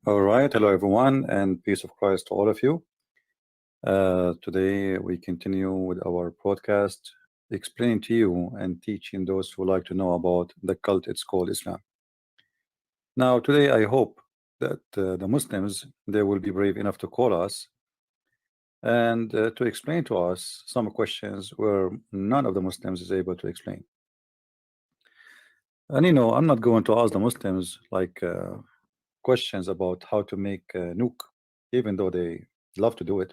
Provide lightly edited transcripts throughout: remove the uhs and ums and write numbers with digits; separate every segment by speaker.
Speaker 1: All right, hello everyone, and peace of Christ to all of you. Today we continue with our podcast, explaining to you and teaching those who like to know about the cult it's called Islam. Now, today I hope that the Muslims, they will be brave enough to call us and to explain to us some questions where none of the Muslims is able to explain. And I'm not going to ask the Muslims like questions about how to make a nuke, even though they love to do it.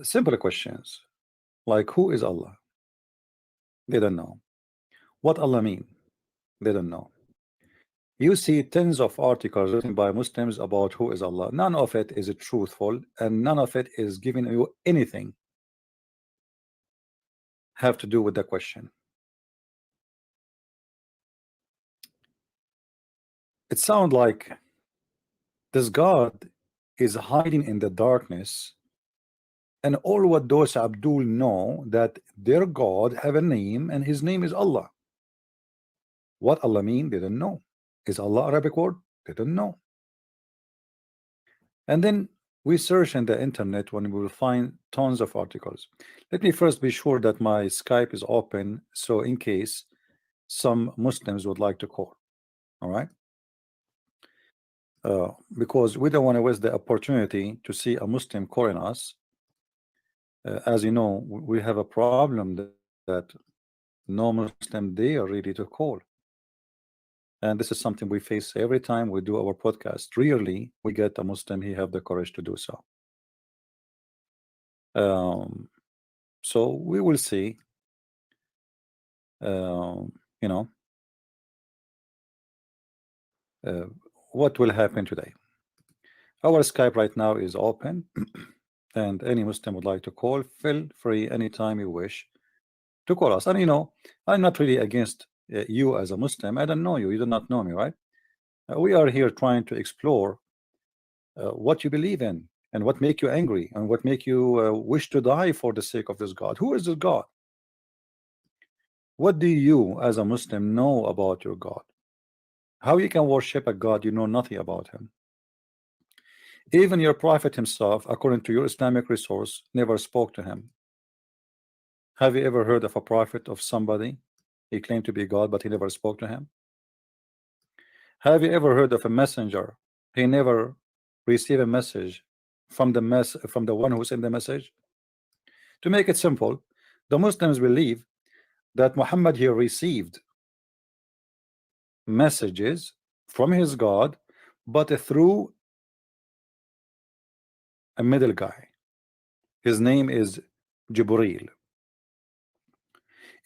Speaker 1: Simple questions like who is Allah? They don't know. What Allah mean? They don't know. You see tens of articles written by Muslims about who is Allah. None of it is truthful, and none of it is giving you anything have to do with the question. It sounds like this God is hiding in the darkness, and all what those Abdul know that their God have a name, and his name is Allah. What Allah mean? They don't know. Is Allah Arabic word? They don't know. And then we search in the internet when we will find tons of articles. Let me first be sure that my Skype is open, so in case some Muslims would like to call. All right. Because we don't want to waste the opportunity to see a Muslim calling us. As you know, we have a problem that no Muslim they are ready to call, and this is something we face every time we do our podcast. Rarely we get a Muslim he have the courage to do so. So we will see. What will happen today. Our Skype right now is open, and any Muslim would like to call, feel free anytime you wish to call us. And I'm not really against you as a Muslim. I don't know you. You do not know me, right? We are here trying to explore what you believe in and what make you angry and what make you wish to die for the sake of this God. Who is this God? What do you as a Muslim know about your God? How you can worship a God you know nothing about him? Even your prophet himself, according to your Islamic resource, never spoke to him. Have you ever heard of a prophet of somebody he claimed to be God, but he never spoke to him? Have you ever heard of a messenger? He never received a message from the one who sent the message. To make it simple, the Muslims believe that Muhammad here received messages from his God, but through a middle guy. His name is Jibreel.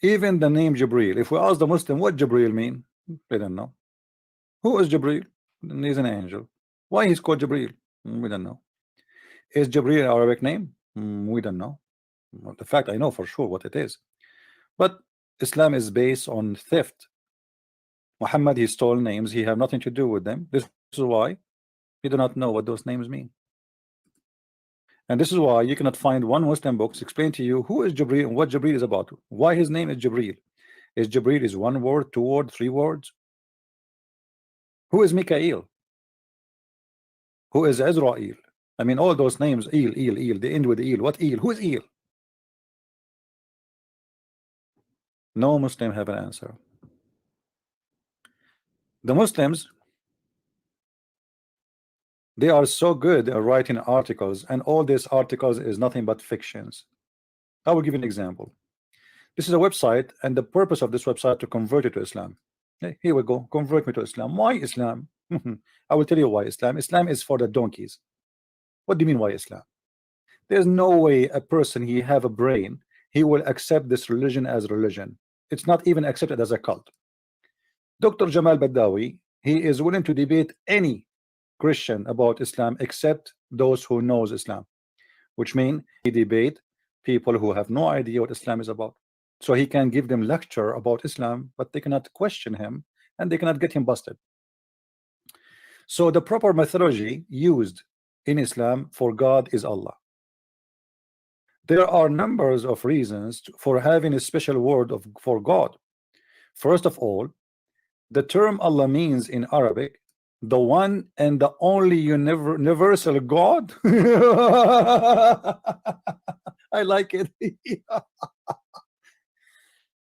Speaker 1: Even the name Jibreel, if we ask the Muslim what Jibreel mean, they don't know. Who is Jibreel? He's an angel. Why he's called Jibreel? We don't know. Is Jibreel an Arabic name? We don't know. Well, the fact I know for sure what it is. But Islam is based on theft. Muhammad, he stole names. He have nothing to do with them. This is why you do not know what those names mean. And this is why you cannot find one Muslim books explain to you who is Jibreel and what Jibreel is about. Why his name is Jibreel. Is Jibreel is one word, two words, three words? Who is Mikael? Who is Israel? I mean, all those names, Eel, they end with Eel. What Eel? Who is Eel? No Muslim have an answer. The Muslims, they are so good at writing articles, and all these articles is nothing but fictions. I will give you an example. This is a website, and the purpose of this website to convert you to Islam. Hey, here we go. Convert me to Islam. Why Islam? I will tell you why Islam. Islam is for the donkeys. What do you mean why Islam? There's no way a person he have a brain he will accept this religion as religion. It's not even accepted as a cult. Dr. Jamal Badawi, he is willing to debate any Christian about Islam except those who knows Islam, which means he debate people who have no idea what Islam is about. So he can give them lecture about Islam, but they cannot question him and they cannot get him busted. So the proper methodology used in Islam for God is Allah. There are numbers of reasons for having a special word for God. First of all, the term Allah means in Arabic the one and the only universal God. I like it.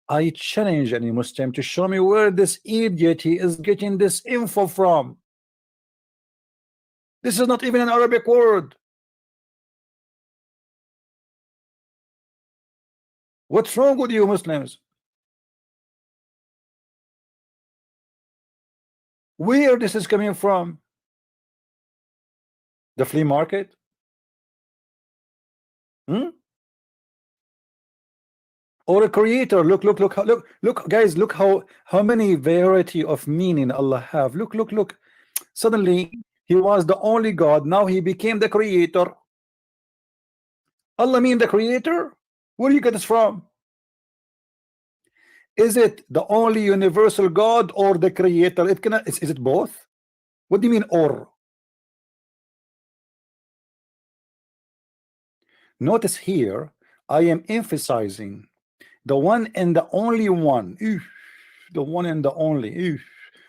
Speaker 1: I challenge any Muslim to show me where this idiot he is getting this info from. This is not even an Arabic word. What's wrong with you Muslims? Where this is coming from? The flea market? Or a creator? Look, guys, look how many variety of meaning Allah have. Look. Suddenly he was the only God, now he became the creator. Allah mean the creator? Where do you get this from? Is it the only universal God or the creator? It cannot. Is it both? What do you mean or? Notice here I am emphasizing the one and the only one. The one and the only.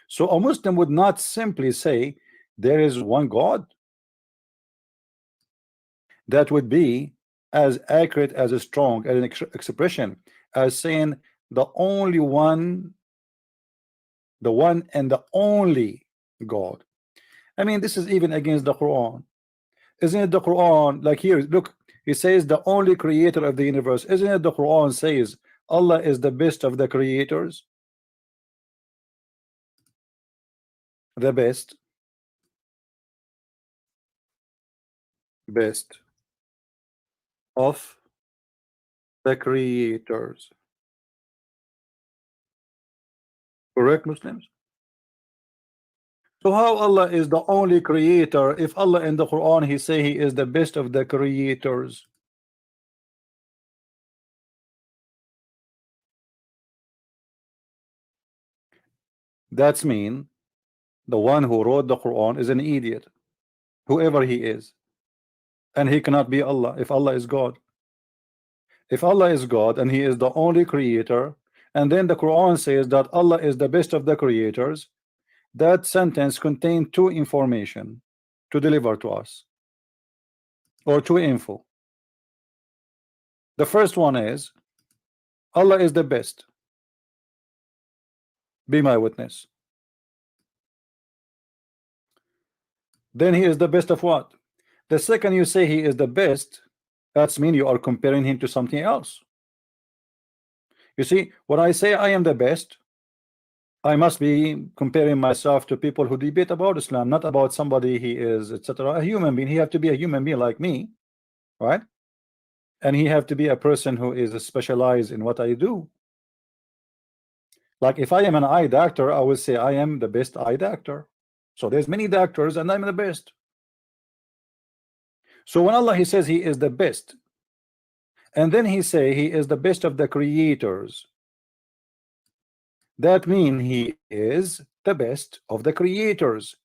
Speaker 1: So a Muslim would not simply say there is one God. That would be as accurate as a strong as an expression as saying the only one, the one and the only God. I mean, this is even against the Quran. Isn't it the Quran? Like here, look, it says the only creator of the universe. Isn't it the Quran says Allah is the best of the creators? The best of the creators. Correct, Muslims? So how Allah is the only creator if Allah in the Quran he say he is the best of the creators? That's mean the one who wrote the Quran is an idiot, whoever he is, and he cannot be Allah if Allah is God. If Allah is God and he is the only creator, and then the Quran says that Allah is the best of the creators, that sentence contains two information to deliver to us, or two info. The first one is Allah is the best. Be my witness. Then he is the best of what? The second you say he is the best, that's mean you are comparing him to something else. You see, when I say I am the best, I must be comparing myself to people who debate about Islam, not about somebody he is, etc. A human being. He have to be a human being like me, right? And he have to be a person who is specialized in what I do. Like if I am an eye doctor, I will say I am the best eye doctor. So there's many doctors and I'm the best. So when Allah he says he is the best, and then he say he is the best of the creators, that means he is the best of the creators.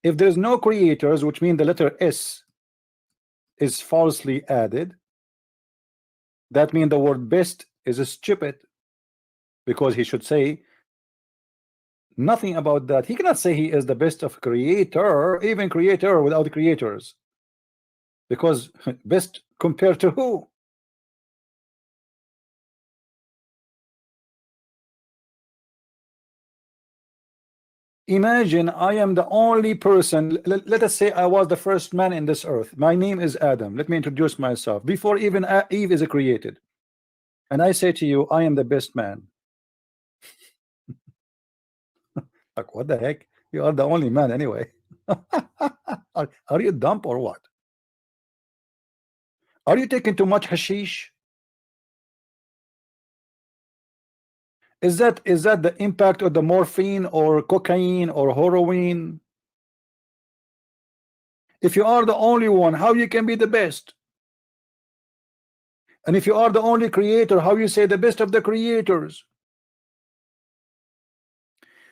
Speaker 1: If there's no creators, which means the letter S is falsely added, that means the word best is stupid, because he should say nothing about that. He cannot say he is the best of creator, even creator without creators, because best compared to who? Imagine I am the only person. Let us say I was the first man in this earth. My name is Adam. Let me introduce myself before even Eve is created, and I say to you I am the best man. Like, what the heck? You are the only man anyway. Are you dumb or what? Are you taking too much hashish? Is that the impact of the morphine or cocaine or heroin? If you are the only one, how you can be the best? And if you are the only creator, how you say the best of the creators?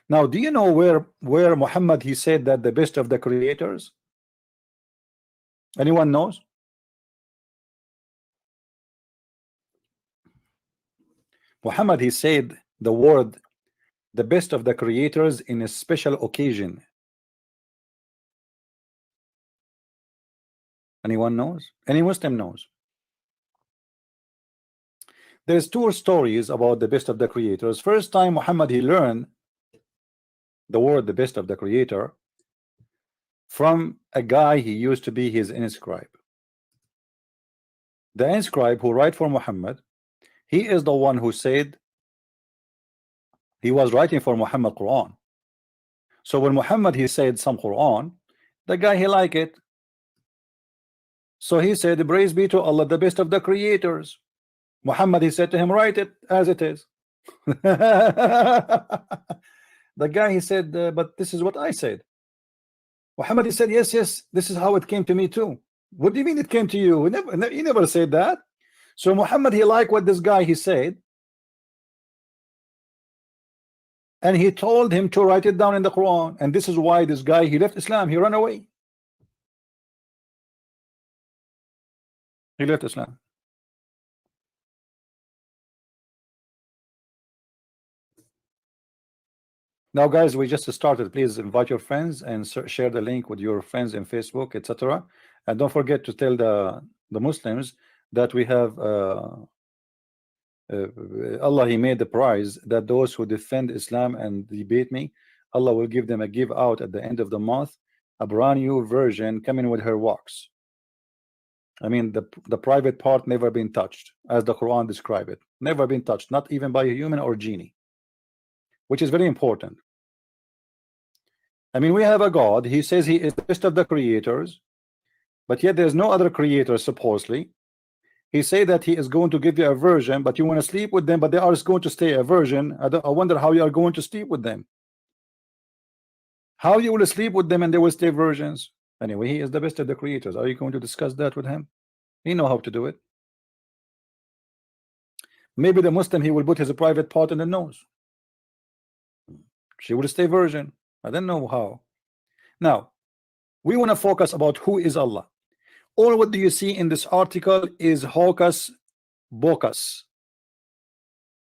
Speaker 1: Now, do you know where Muhammad he said that the best of the creators? Anyone knows? Muhammad he said the word the best of the creators in a special occasion. Anyone knows? Any Muslim knows? There's two stories about the best of the creators. First time Muhammad he learned the word the best of the creator from a guy he used to be his inscribe. The inscribe who write for Muhammad, he is the one who said he was writing for Muhammad Quran. So when Muhammad he said some Quran, the guy he like it. So he said, praise be to Allah, the best of the creators. Muhammad he said to him, write it as it is. The guy he said, but this is what I said. Muhammad he said, yes, this is how it came to me too. What do you mean it came to you? He never said that. So Muhammad he liked what this guy he said, and he told him to write it down in the Quran. And this is why this guy he left Islam. He ran away. He left Islam. Now guys, we just started. Please invite your friends and share the link with your friends in Facebook, etc. And don't forget to tell the Muslims that we have Allah he made the prize that those who defend Islam and debate me, Allah will give them a give out at the end of the month, a brand new version coming with her wax. I mean the private part never been touched, as the Quran describe it, never been touched, not even by a human or genie, which is very important. I mean, we have a God, he says he is the best of the creators, but yet there's no other creator supposedly. He say that he is going to give you a virgin, but you want to sleep with them, but they are going to stay a virgin. I wonder how you are going to sleep with them. How you will sleep with them and they will stay virgins? Anyway, he is the best of the creators. Are you going to discuss that with him? He know how to do it. Maybe the Muslim he will put his private part in the nose. She will stay virgin. I don't know how. Now we want to focus about who is Allah. All what do you see in this article is hocus pocus.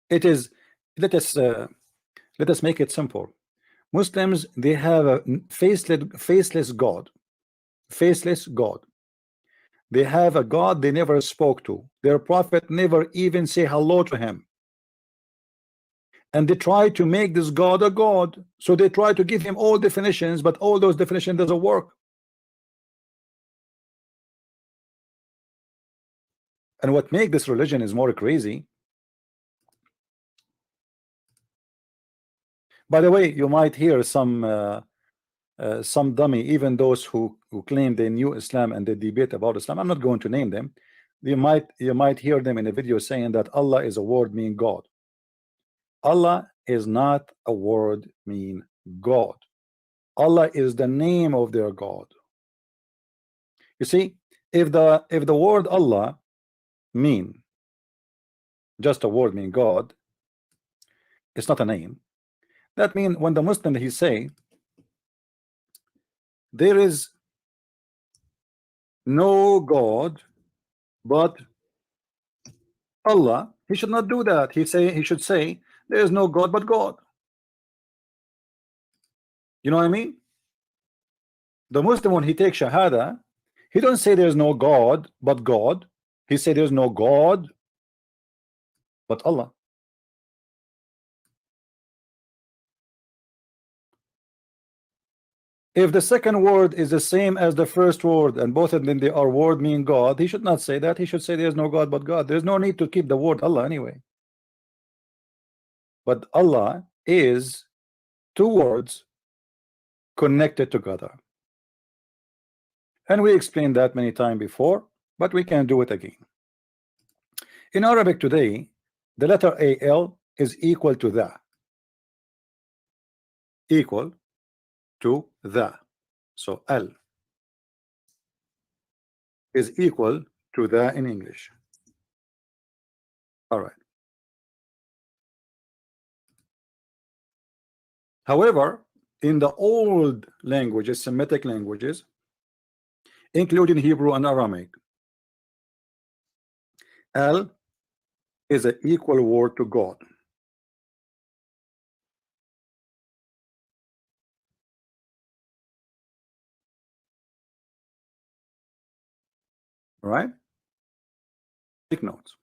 Speaker 1: It is, let us make it simple. Muslims, they have a faceless God. Faceless God. They have a God they never spoke to. Their prophet never even say hello to him. And they try to make this God a God. So they try to give him all definitions, but all those definitions doesn't work. And what make this religion is more crazy. By the way, you might hear some dummy, even those who claim they knew Islam and they debate about Islam. I'm not going to name them. You might hear them in a video saying that Allah is a word mean God. Allah is not a word mean God. Allah is the name of their God. You see, if the word Allah mean just a word mean God, it's not a name. That means when the Muslim he say there is no God but Allah, he should not do that. He should say there is no God but God. You know what I mean? The Muslim, when he takes shahada, he don't say there's no God but God. He say there's no God but Allah. If the second word is the same as the first word and both of them they are word mean God, he should not say that. He should say there's no God but God. There's no need to keep the word Allah anyway. But Allah is two words connected together. And we explained that many times before, but we can do it again. In Arabic today, the letter AL is equal to the. Equal to the. So L is equal to the in English. All right. However, in the old languages, Semitic languages, including Hebrew and Aramaic, L is an equal word to God. Right? Take notes.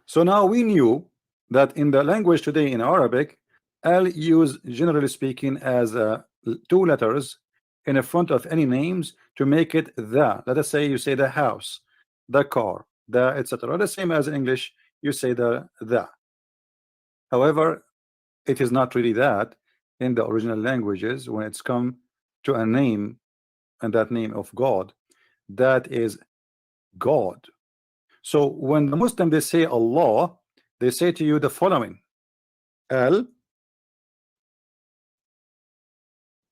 Speaker 1: So now we knew that in the language today in Arabic, L used generally speaking as two letters in the front of any names to make it the. Let us say you say the house, the car, the etc. The same as in English, you say the. However, it is not really that in the original languages. When it's come to a name and that name of God, that is God. So when the Muslim they say Allah, they say to you the following: Al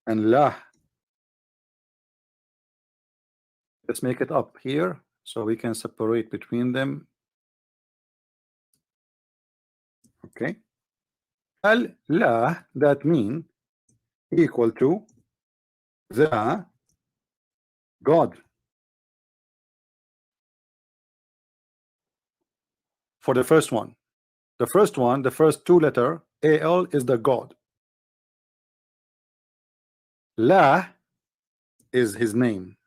Speaker 1: and La. Let's make it up here so we can separate between them. Okay. Al La, that mean equal to the God. For the first one, the first two letter AL is the God. La is his name.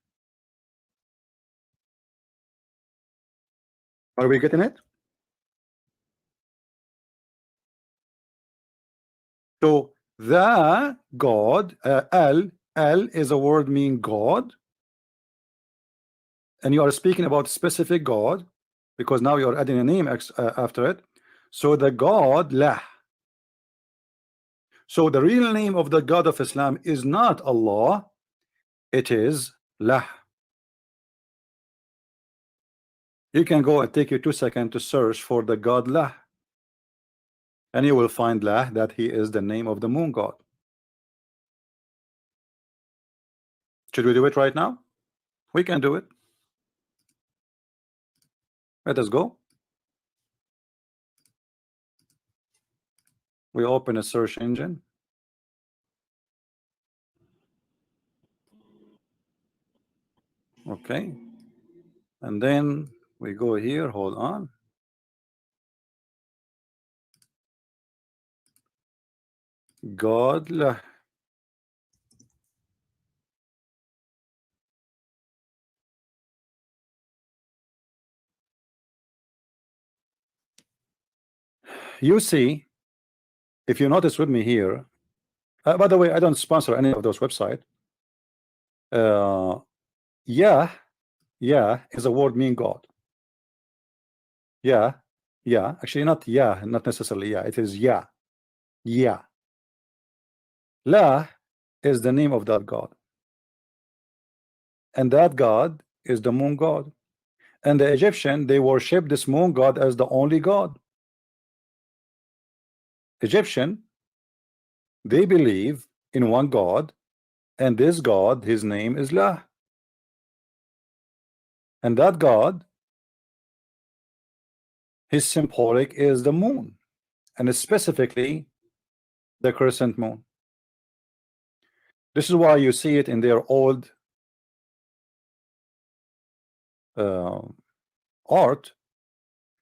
Speaker 1: Are we getting it? So the God, L is a word mean God, and you are speaking about specific God because now you are adding a name after it. So the God La. So the real name of the God of Islam is not Allah, it is La. You can go and take you 2 seconds to search for the God La, and you will find La, that he is the name of the moon god. Should we do it right now? We can do it. Let us go. We open a search engine. Okay. And then we go here. Hold on. God La. You see, if you notice with me here, by the way, I don't sponsor any of those websites. Yeah is a word mean God. Yeah Yeah, actually not yeah, not necessarily yeah. It is yeah, yeah. La is the name of that God, and that God is the moon god. And the Egyptian, they worship this moon god as the only God. Egyptian, they believe in one God, and this God, his name is La. And that God, his symbolic is the moon, and specifically the crescent moon. This is why you see it in their old uh, art.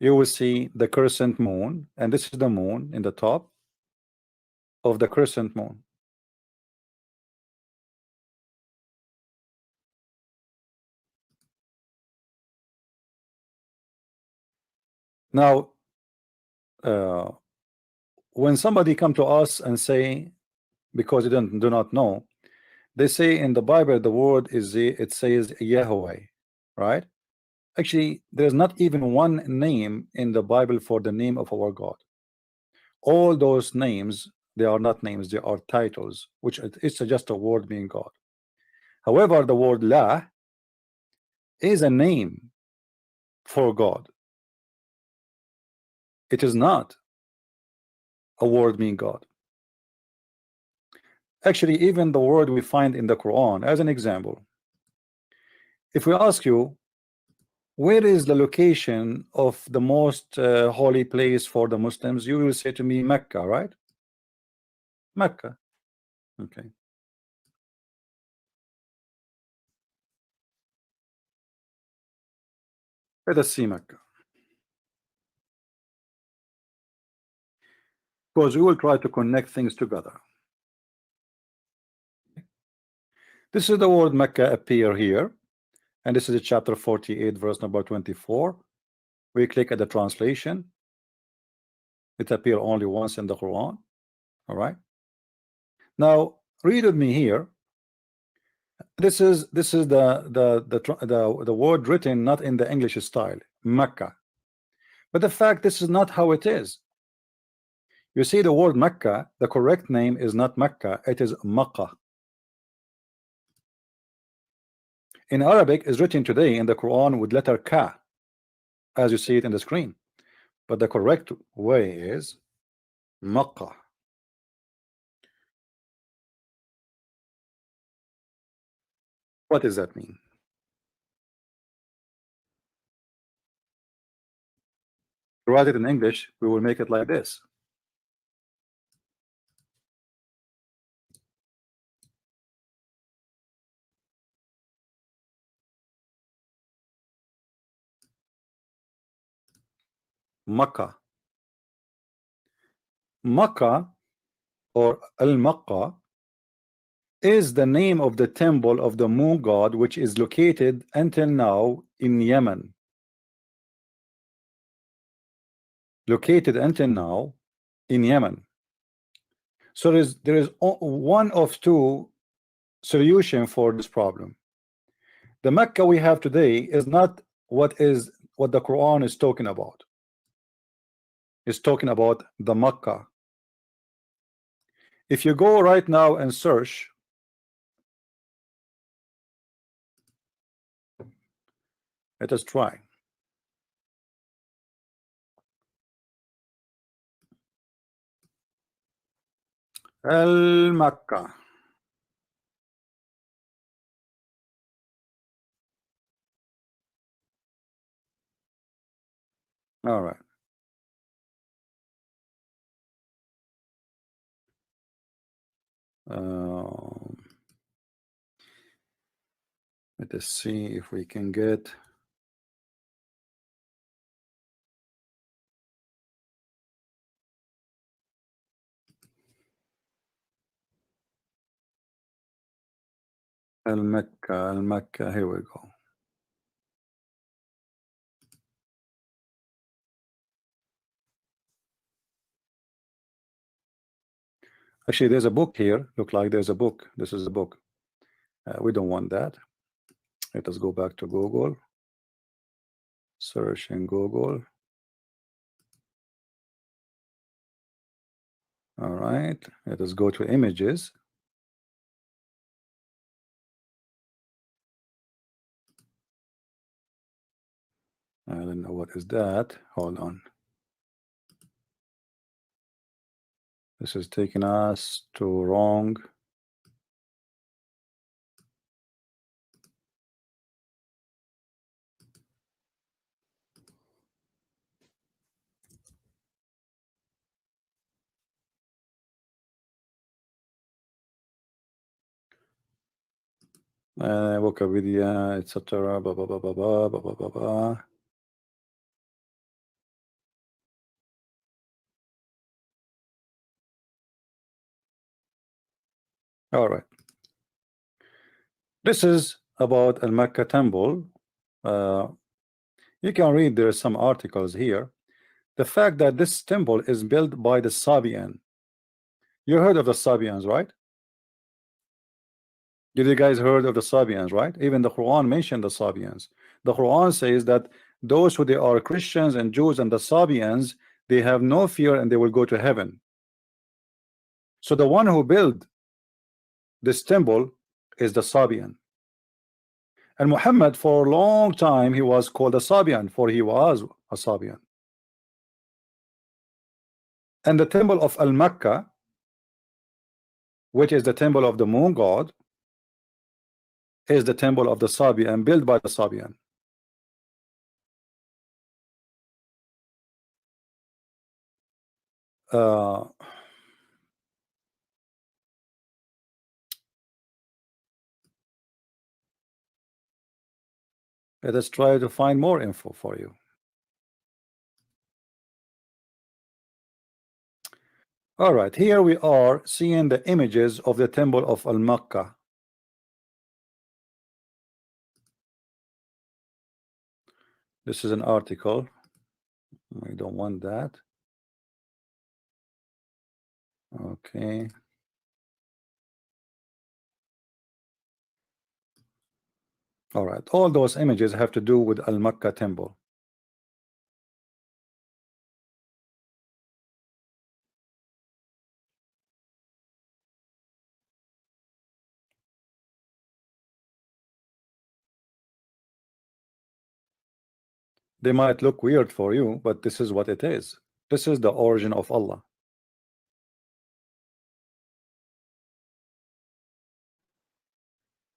Speaker 1: You will see the crescent moon, and this is the moon in the top of the crescent moon. Now, when somebody come to us and say, because they do not know, they say in the Bible the word is it says Yahweh, right? Actually, there's not even one name in the Bible for the name of our God. All those names, they are not names, they are titles, which it's just a word being God. However, the word La is a name for God. It is not a word meaning God. Actually, even the word we find in the Quran, as an example, if we ask you, where is the location of the most holy place for the Muslims, you will say to me Mecca, right? Mecca. Okay. Let us see Mecca, because we will try to connect things together. This is the word Mecca appear here, and this is chapter 48, verse number 24. We click at the translation. It appear only once in the Quran. All right. Now read with me here. This is the word written not in the English style, Mecca. But the fact this is not how it is. You see the word Mecca, the correct name is not Mecca, it is Makkah. In Arabic is written today in the Quran with letter Ka, as you see it in the screen. But the correct way is Makkah. What does that mean? To write it in English, we will make it like this. Makkah. Makkah or Al-Makkah is the name of the temple of the moon god, which is located until now in Yemen. Located until now in Yemen. So there is one of two solution for this problem. The Mecca we have today is not what the Quran is talking about. It's talking about the Mecca. If you go right now and search, let us try. Al-Makkah. All right. Let us see if we can get Al-Makkah. Al-Makkah. Here we go. Actually, there's a book here. Look like there's a book. This is a book. We don't want that. Let us go back to Google. Search in Google. All right, let us go to images. I don't know what is that. Hold on. This is taking us to wrong. Wikipedia, etc. Blah, blah, blah, blah, blah, blah, blah, blah, blah. All right. This is about Al Mecca temple. You can read, there are some articles here. The fact that this temple is built by the Sabian. You heard of the Sabians, right? Did you guys heard of the Sabians, right? Even the Quran mentioned the Sabians. The Quran says that those who they are Christians and Jews and the Sabians, they have no fear and they will go to heaven. So the one who built this temple is the Sabian. And Muhammad, for a long time, he was called a Sabian, for he was a Sabian. And the temple of Al-Makkah, which is the temple of the moon god, is the temple of the Sabian, built by the Sabian. Let us try to find more info for you. All right, here we are seeing the images of the temple of Al-Makkah. This is an article. We don't want that. Okay. All right, all those images have to do with Al-Makkah temple. They might look weird for you, but this is what it is. This is the origin of Allah.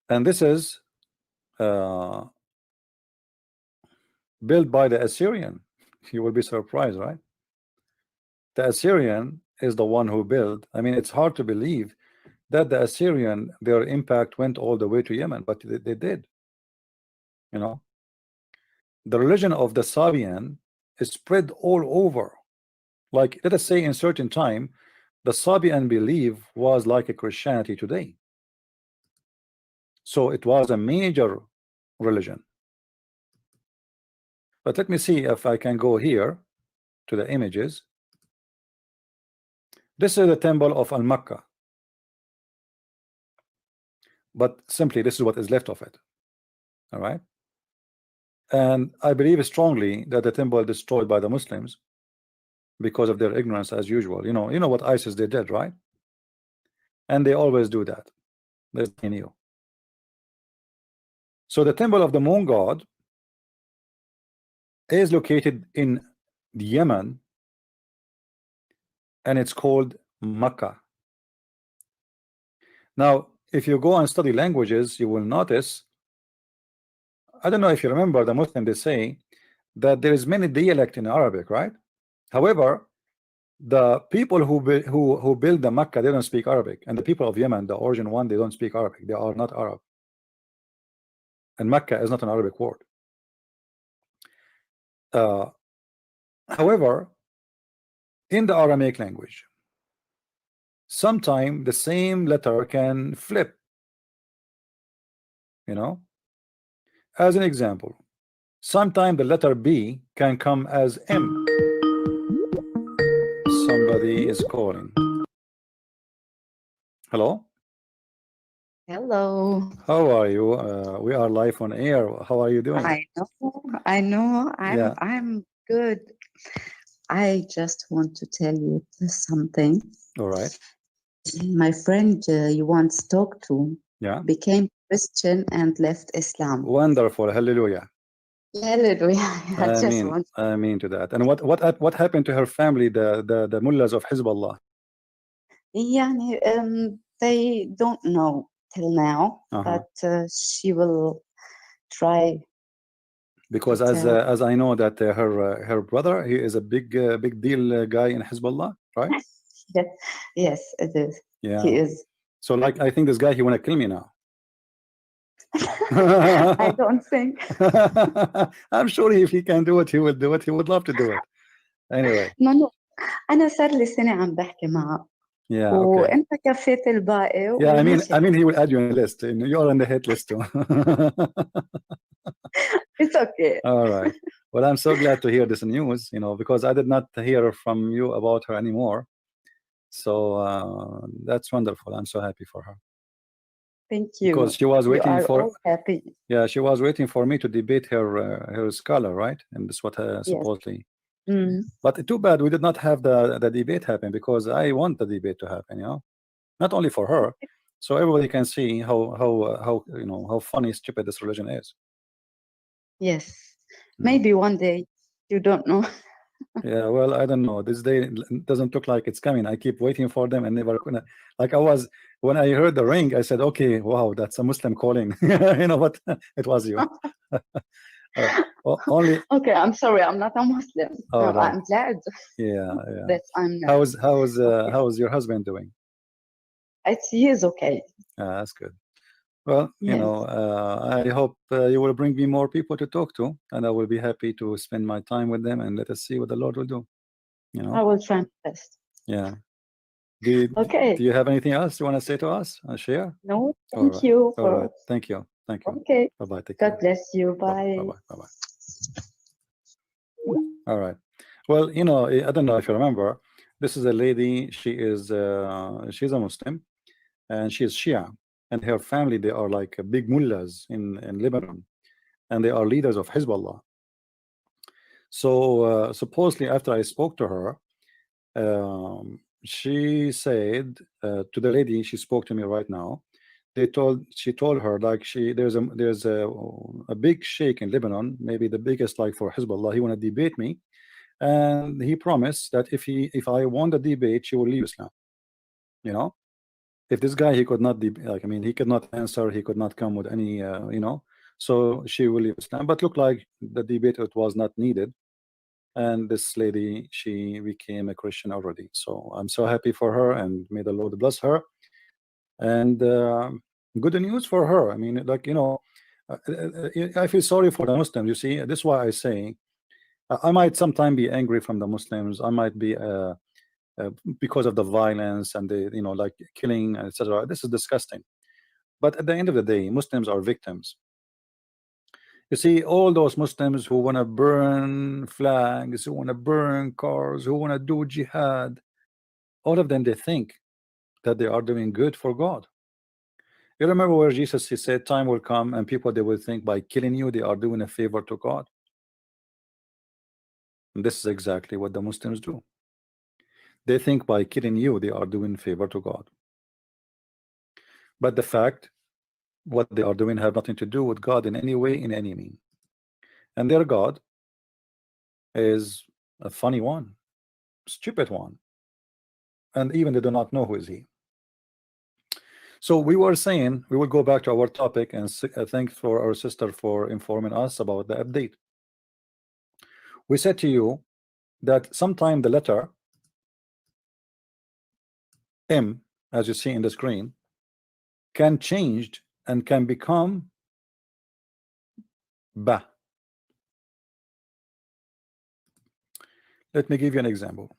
Speaker 1: And this is built by the Assyrian. You will be surprised, right? The Assyrian is the one who built. I mean, it's hard to believe that the Assyrian, their impact went all the way to Yemen, but they did. You know, the religion of the Sabian is spread all over. Like, let us say in certain time, the Sabian belief was like a Christianity today. So it was a major religion. But let me see if I can go here to the images. This is the temple of Al-Makkah. But simply, this is what is left of it. All right. And I believe strongly that the temple destroyed by the Muslims because of their ignorance, as usual. You know what ISIS they did, right? And they always do that. There's nothing new. So the temple of the moon god is located in Yemen, and it's called Makkah. Now, if you go and study languages, you will notice, I don't know if you remember, the Muslim, they say that there is many dialect in Arabic, right? However, the people who build the Makkah, they don't speak Arabic, and the people of Yemen, the origin one, they don't speak Arabic. They are not Arab, and Makkah is not an Arabic word. However, in the Aramaic language, sometimes the same letter can flip. You know, as an example, sometimes the letter B can come as M. Somebody is calling. Hello.
Speaker 2: Hello.
Speaker 1: How are you? We are live on air. How are you doing?
Speaker 2: I know. I'm good. I just want to tell you something.
Speaker 1: All right.
Speaker 2: My friend you once talked to
Speaker 1: Yeah.
Speaker 2: became Christian and left Islam.
Speaker 1: Wonderful. Hallelujah.
Speaker 2: Hallelujah. I just want.
Speaker 1: I mean to that. And what happened to her family, the mullahs of Hezbollah?
Speaker 2: يعني, they don't know till now,
Speaker 1: Uh-huh.
Speaker 2: but she will try.
Speaker 1: Because as I know that her brother, he is a big deal guy in Hezbollah, right?
Speaker 2: Yes, it is.
Speaker 1: Yeah.
Speaker 2: He is.
Speaker 1: So like I think this guy, he wanna kill me now.
Speaker 2: I don't think.
Speaker 1: I'm sure if he can do it, he will do it. He would love to do it. Anyway.
Speaker 2: No. أنا صار لي سنة عم بحكي معه.
Speaker 1: Yeah. Okay.
Speaker 2: وأنت كفيت الباقي.
Speaker 1: Yeah. I mean, he will add you on the list. You are on the hit list too.
Speaker 2: It's okay.
Speaker 1: All right. Well, I'm so glad to hear this news, because I did not hear from you about her anymore. So that's wonderful. I'm so happy for her.
Speaker 2: Thank you.
Speaker 1: Because she was waiting
Speaker 2: you are
Speaker 1: for.
Speaker 2: All happy.
Speaker 1: Yeah, she was waiting for me to debate her scholar, right? And this what supposedly.
Speaker 2: Yes.
Speaker 1: But too bad we did not have the debate happen, because I want the debate to happen. Not only for her, so everybody can see how funny, stupid this religion is.
Speaker 2: Yes. Maybe one day. You don't know.
Speaker 1: Yeah, well, I don't know. This day doesn't look like it's coming. I keep waiting for them and never like when I heard the ring, I said, okay, wow, that's a Muslim calling. But it was you. Only.
Speaker 2: Okay, I'm sorry, I'm not a Muslim.
Speaker 1: Oh, right.
Speaker 2: I'm glad.
Speaker 1: Yeah.
Speaker 2: That I'm not.
Speaker 1: How's your husband doing?
Speaker 2: He is okay.
Speaker 1: That's good. Well,
Speaker 2: Yes.
Speaker 1: I hope you will bring me more people to talk to, and I will be happy to spend my time with them, and let us see what the Lord will do.
Speaker 2: I will try my best.
Speaker 1: Yeah. Okay. Do you have anything else you want to say to us? Share?
Speaker 2: No, thank you.
Speaker 1: All right. Thank you.
Speaker 2: Okay.
Speaker 1: Bye-bye. Take
Speaker 2: God
Speaker 1: care.
Speaker 2: bless you. Bye.
Speaker 1: Bye-bye. All right. Well, I don't know if you remember, this is a lady. She's a Muslim, and she is Shia, and her family, they are like big mullahs in Lebanon, and they are leaders of Hezbollah. So supposedly after I spoke to her, she said to the lady, she spoke to me right now, she told her like there's a big sheikh in Lebanon, maybe the biggest like for Hezbollah. He want to debate me, and he promised that if I won the debate, she will leave Islam. If this guy, he could not he could not answer, he could not come with any so she will leave Islam. But look like the debate, it was not needed, and this lady, she became a Christian already. So I'm so happy for her, and may the Lord bless her. And good news for her. I mean, I feel sorry for the Muslims. You see, this is why I say I might sometime be angry from the Muslims. I might be because of the violence and the like killing, etc. This is disgusting. But at the end of the day, Muslims are victims. You see, all those Muslims who want to burn flags, who want to burn cars, who want to do jihad, all of them, they think that they are doing good for God. You remember where Jesus, he said, time will come and people, they will think by killing you, they are doing a favor to God. And this is exactly what the Muslims do. They think by killing you, they are doing favor to God. But the fact, what they are doing have nothing to do with God in any way, in any mean. And their God is a funny one, stupid one. And even they do not know who is he. So we were saying we will go back to our topic, and thanks for our sister for informing us about the update. We said to you that sometime the letter M, as you see in the screen, can change and can become Ba. Let me give you an example.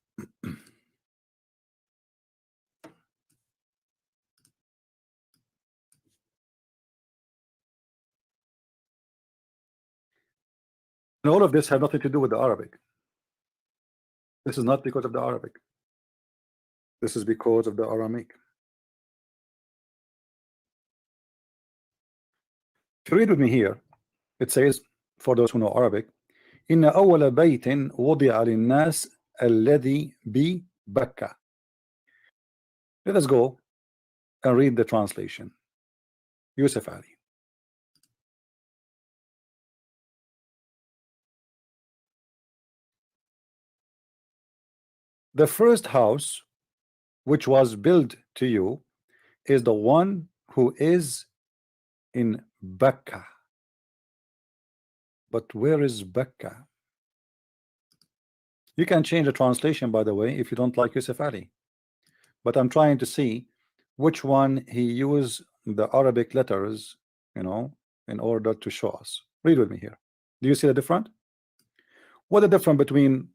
Speaker 1: And all of this have nothing to do with the Arabic. This is not because of the Arabic. This is because of the Aramaic. If you read with me here, it says, for those who know Arabic, إن أول بيت وضع للناس الذي ببكة. Let us go and read the translation. Yusuf Ali. The first house which was built to you is the one who is in Becca. But where is Becca? You can change the translation, by the way, if you don't like Yusuf Ali. But I'm trying to see which one he used the Arabic letters, you know, in order to show us. Read with me here. Do you see the difference? What the difference between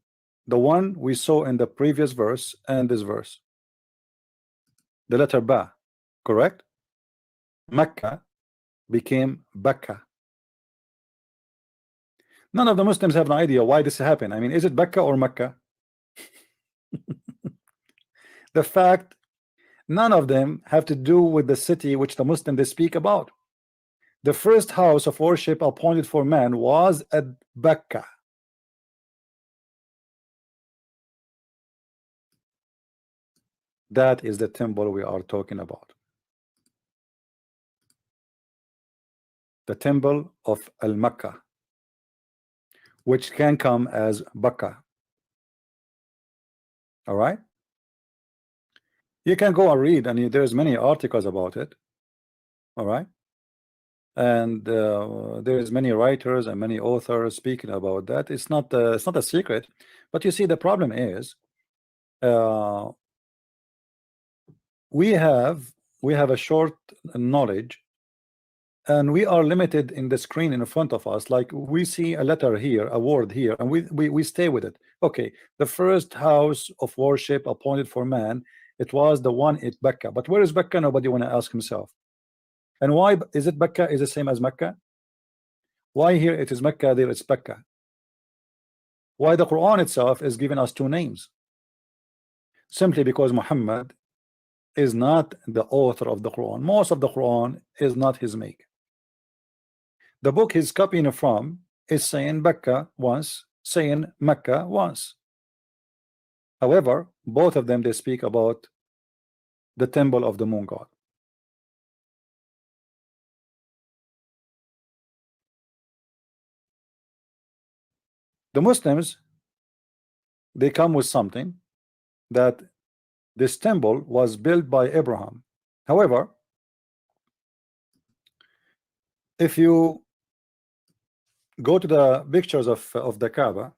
Speaker 1: the one we saw in the previous verse and this verse? The letter Ba, correct? Mecca became Becca. None of the Muslims have an idea why this happened. I mean, is it Becca or Mecca? The fact, none of them have to do with the city which the Muslims they speak about. The first house of worship appointed for man was at Becca. That is the temple we are talking about. The temple of Al-Makkah, which can come as Bakka. All right, you can go and read, and there's many articles about it. All right, and there's many writers and many authors speaking about that. It's not a secret, but you see the problem is we have a short knowledge, and we are limited in the screen in front of us. Like we see a letter here, a word here, and we stay with it. Okay, the first house of worship appointed for man, it was the one at Becca. But where is Becca? Nobody want to ask himself. And why is it Becca is the same as Mecca? Why here it is Mecca, there it's Becca? Why the Quran itself is giving us two names? Simply because Muhammad is not the author of the Quran. Most of the Quran is not his make. The book he's copying from is saying Becca once, saying Mecca once. However, both of them they speak about the temple of the moon god. The Muslims they come with something that this temple was built by Abraham. However, if you go to the pictures of the Kaaba,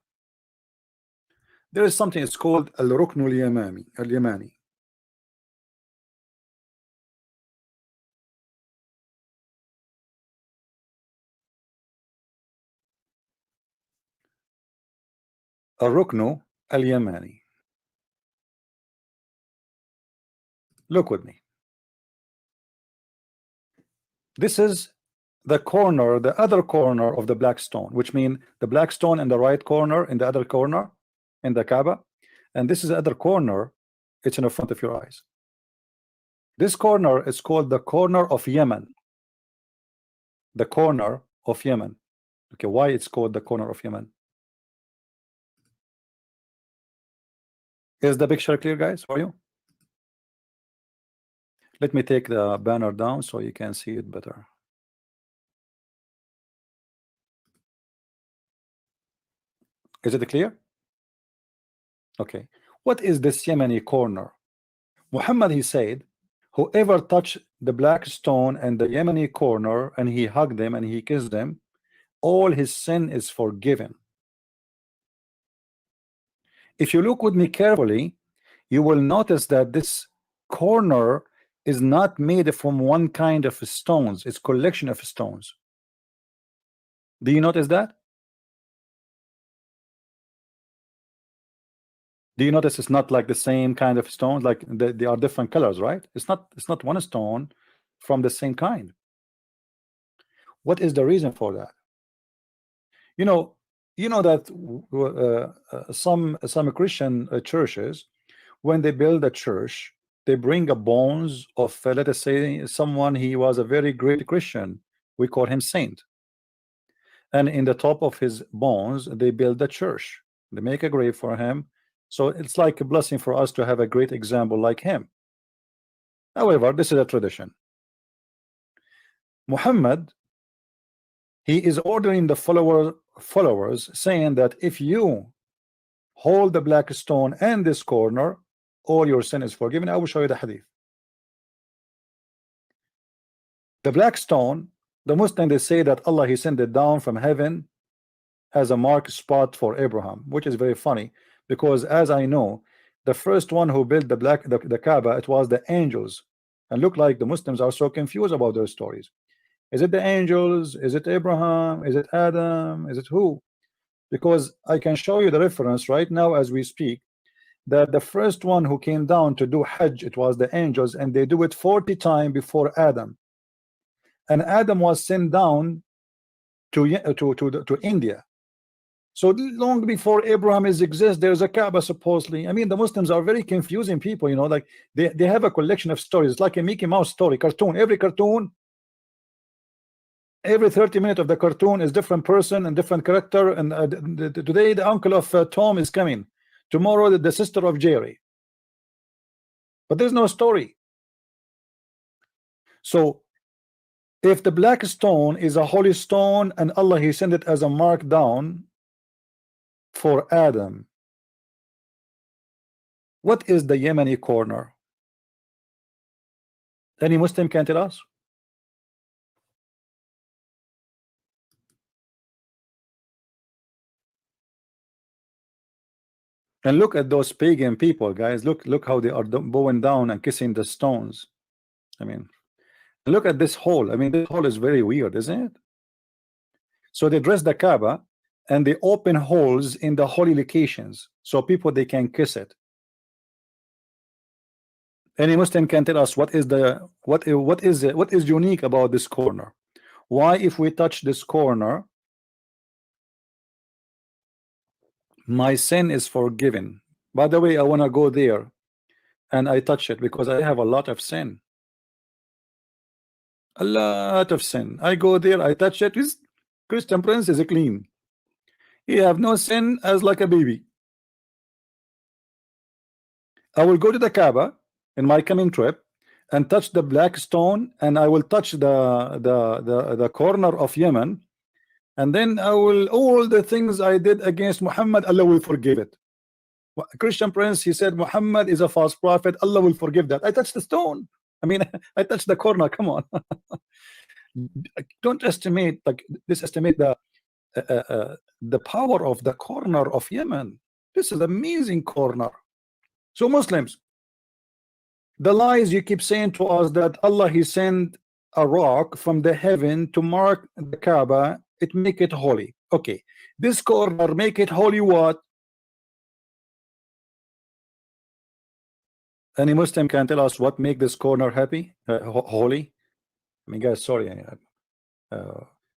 Speaker 1: there is something it's called al-Rukn al-Yamani. Al-Rukn al-Yamani. Look with me. This is the corner, the other corner of the black stone, which means the black stone in the right corner, in the other corner in the Kaaba, and this is the other corner, it's in the front of your eyes. This corner is called the corner of Yemen. The corner of Yemen. Okay, why it's called the corner of Yemen? Is the picture clear, guys, for you? Let me take the banner down so you can see it better. Is it clear? Okay. What is this Yemeni corner? Muhammad, he said, whoever touched the black stone and the Yemeni corner and he hugged them and he kissed them, all his sin is forgiven. If you look with me carefully, you will notice that this corner is not made from one kind of stones, it's collection of stones. Do you notice that? Do you notice it's not like the same kind of stones, like they are different colors, right? It's not one stone from the same kind. What is the reason for that? You know that some Christian churches, when they build a church, they bring a bones of let us say someone, he was a very great Christian, we call him saint, and in the top of his bones they build a church, they make a grave for him. So it's like a blessing for us to have a great example like him. However, this is a tradition. Muhammad, he is ordering the followers, saying that if you hold the black stone and this corner, all your sin is forgiven. I will show you the hadith. The black stone, the Muslims, they say that Allah, he sent it down from heaven as a mark spot for Abraham, which is very funny, because as I know, the first one who built the Kaaba, it was the angels. And look like the Muslims are so confused about their stories. Is it the angels? Is it Abraham? Is it Adam? Is it who? Because I can show you the reference right now as we speak, that the first one who came down to do Hajj, it was the angels, and they do it 40 times before Adam. And Adam was sent down to India. So long before Abraham exists, there's a Kaaba supposedly. I mean, the Muslims are very confusing people, you know, like they have a collection of stories. It's like a Mickey Mouse story, cartoon. Every 30 minutes of the cartoon is different person and different character. And today the uncle of Tom is coming. Tomorrow the sister of Jerry. But there's no story. So if the black stone is a holy stone and Allah, he sent it as a mark down for Adam, what is the Yemeni corner? Any Muslim can tell us? And look at those pagan people, guys. Look how they are bowing down and kissing the stones. I mean, look at this hole. I mean, this hole is very weird, isn't it? So they dress the Kaaba and they open holes in the holy locations so people, they can kiss it. Any Muslim can tell us what is unique about this corner? Why, if we touch this corner, my sin is forgiven? By the way, I want to go there and I touch it because I have a lot of sin. A lot of sin. I go there, I touch it. This Christian Prince is clean. He have no sin as like a baby. I will go to the Kaaba in my coming trip and touch the black stone, and I will touch the corner of Yemen, and then I will, all the things I did against Muhammad, Allah will forgive it. Christian Prince, he said Muhammad is a false prophet, Allah will forgive that. I touched the stone. I mean, I touched the corner. Come on. Don't estimate, like this, estimate the power of the corner of Yemen. This is amazing corner. So Muslims, the lies you keep saying to us that Allah, he sent a rock from the heaven to mark the Kaaba, it make it holy. Okay, this corner make it holy what? Any Muslim can tell us what make this corner happy, holy? I mean, guys, sorry,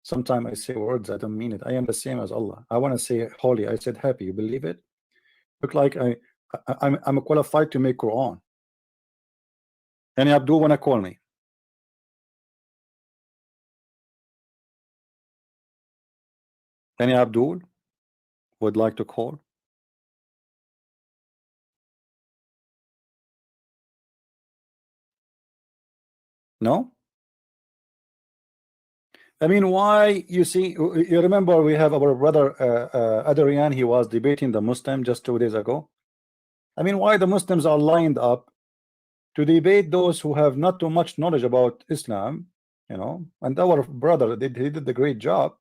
Speaker 1: sometimes I say words I don't mean it. I am the same as Allah. I want to say holy, I said happy. You believe it? Look like I'm qualified to make Quran. Any Abdul wanna call me? Any Abdul would like to call? No? I mean, why? You see, you remember we have our brother Adrian, he was debating the Muslim just 2 days ago. I mean, why the Muslims are lined up to debate those who have not too much knowledge about Islam, you know? And our brother, he did a great job,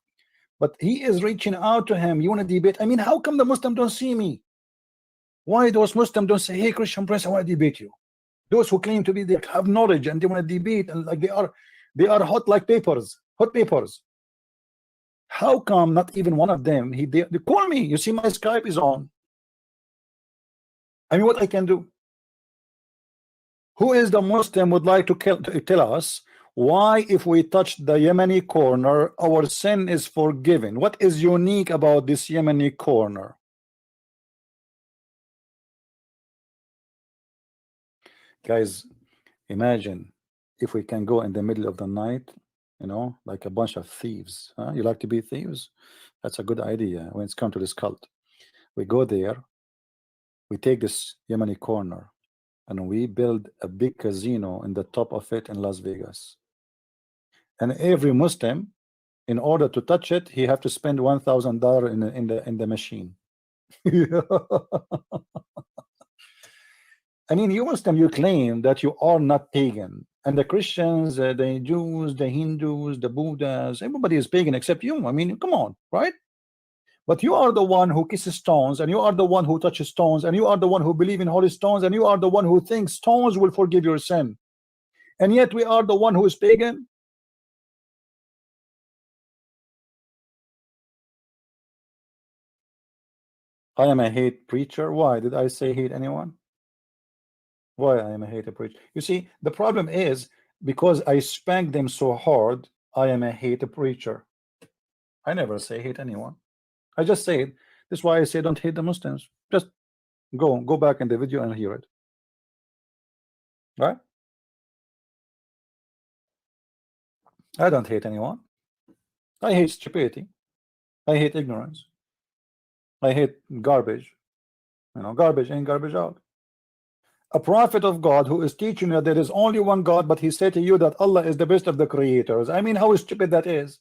Speaker 1: but he is reaching out to him. You want to debate? I mean, how come the Muslim don't see me? Why those Muslims don't say, hey, Christian Prince, I want to debate you? Those who claim to be, they have knowledge and they want to debate, and like they are hot like hot papers. How come not even one of them? They call me. You see, my Skype is on. I mean, what I can do? Who is the Muslim would like to tell us why, if we touch the Yemeni corner, our sin is forgiven? What is unique about this Yemeni corner? Guys, imagine if we can go in the middle of the night, you know, like a bunch of thieves. Huh? You like to be thieves? That's a good idea when it's come to this cult. We go there, we take this Yemeni corner, and we build a big casino in the top of it in Las Vegas. And every Muslim, in order to touch it, he have to spend $1,000 in the machine. I mean, you Muslim, you claim that you are not pagan, and the Christians, the Jews, the Hindus, the Buddhas, everybody is pagan except you. I mean, come on, right? But you are the one who kisses stones, and you are the one who touches stones, and you are the one who believe in holy stones, and you are the one who thinks stones will forgive your sin. And yet we are the one who is pagan. I am a hate preacher. Why did I say hate anyone? Why I am a hate preacher? You see, the problem is because I spank them so hard, I am a hate preacher. I never say hate anyone. I just say it. That's why I say don't hate the Muslims. Just go back in the video and hear it. Right? I don't hate anyone. I hate stupidity. I hate ignorance. I hate garbage. You know, garbage in, garbage out. A prophet of God who is teaching you that there is only one God, but he said to you that Allah is the best of the creators. I mean, how stupid that is.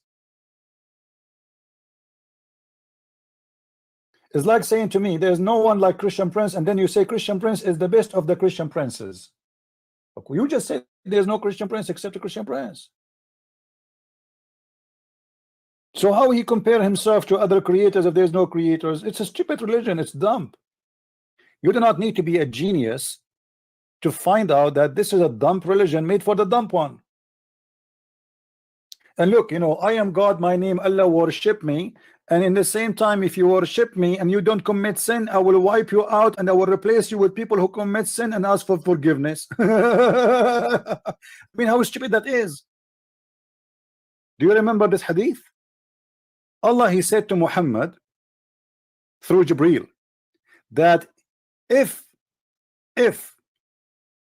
Speaker 1: It's like saying to me, there's no one like Christian Prince, and then you say Christian Prince is the best of the Christian princes. You just said there's no Christian Prince except a Christian Prince. So how he compare himself to other creators if there's no creators? It's a stupid religion. It's dumb. You do not need to be a genius to find out that this is a dumb religion made for the dumb one. And look, you know, I am God, my name Allah, worship me. And in the same time, if you worship me and you don't commit sin, I will wipe you out and I will replace you with people who commit sin and ask for forgiveness. I mean, how stupid that is. Do you remember this hadith? Allah, he said to Muhammad through Jibreel that if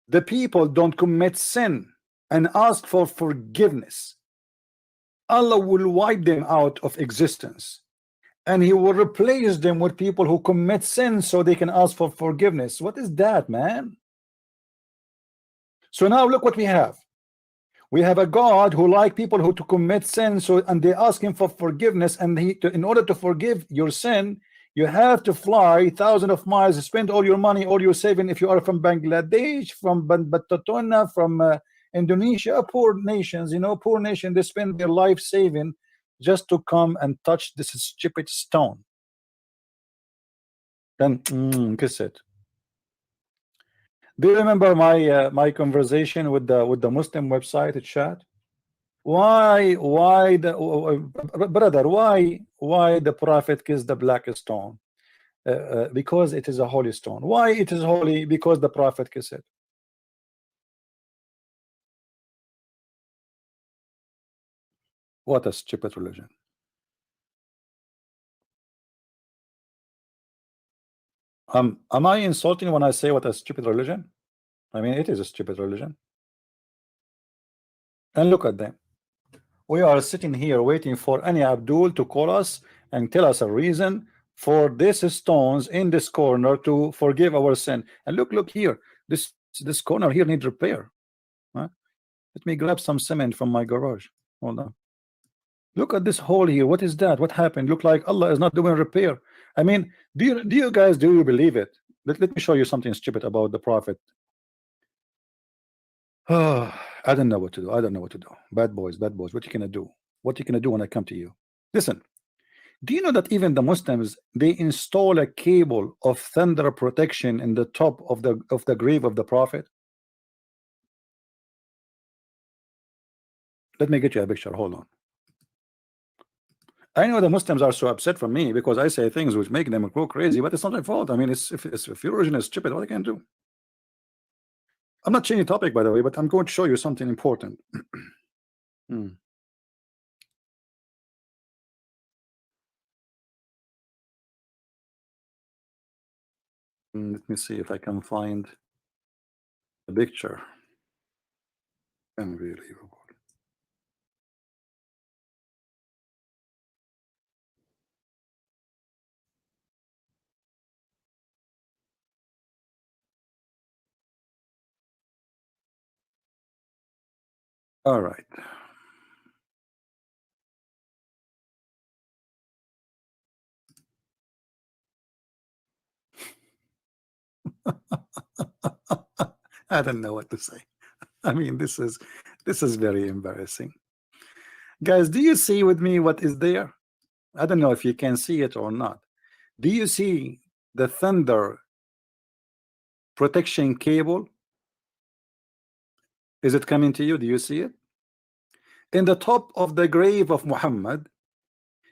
Speaker 1: the people don't commit sin and ask for forgiveness, Allah will wipe them out of existence, and he will replace them with people who commit sin so they can ask for forgiveness. What is that, man? So now look what we have. We have a God who like people who to commit sin, so and they ask him for forgiveness, and in order to forgive your sin, you have to fly thousands of miles, spend all your money, all your saving. If you are from Bangladesh, from Battatona, from Indonesia, poor nations, you know, poor nation, they spend their life saving just to come and touch this stupid stone. Then kiss it. Do you remember my my conversation with the Muslim website chat? Why the brother? Why the Prophet kissed the black stone? Because it is a holy stone. Why it is holy? Because the Prophet kissed it. What a stupid religion. Am I insulting when I say what a stupid religion? I mean, it is a stupid religion. And look at them. We are sitting here waiting for any Abdul to call us and tell us a reason for these stones in this corner to forgive our sin. And look here, this corner here needs repair. Huh? Let me grab some cement from my garage. Hold on. Look at this hole here. What is that? What happened? Look like Allah is not doing repair. I mean, do you guys believe it? Let me show you something stupid about the Prophet. Oh, I don't know what to do. I don't know what to do. Bad boys, bad boys. What you gonna do? What you gonna do when I come to you? Listen. Do you know that even the Muslims, they install a cable of thunder protection in the top of the grave of the Prophet? Let me get you a picture. Hold on. I know the Muslims are so upset from me because I say things which make them go crazy, but it's not their fault. I mean, if your religion is stupid, what I can do? I'm not changing topic, by the way, but I'm going to show you something important. Let me see if I can find the picture. Unbelievable. All right. I don't know what to say. I mean, this is very embarrassing. Guys, do you see with me what is there? I don't know if you can see it or not. Do you see the thunder protection cable? Is it coming to you? Do you see it? In the top of the grave of Muhammad,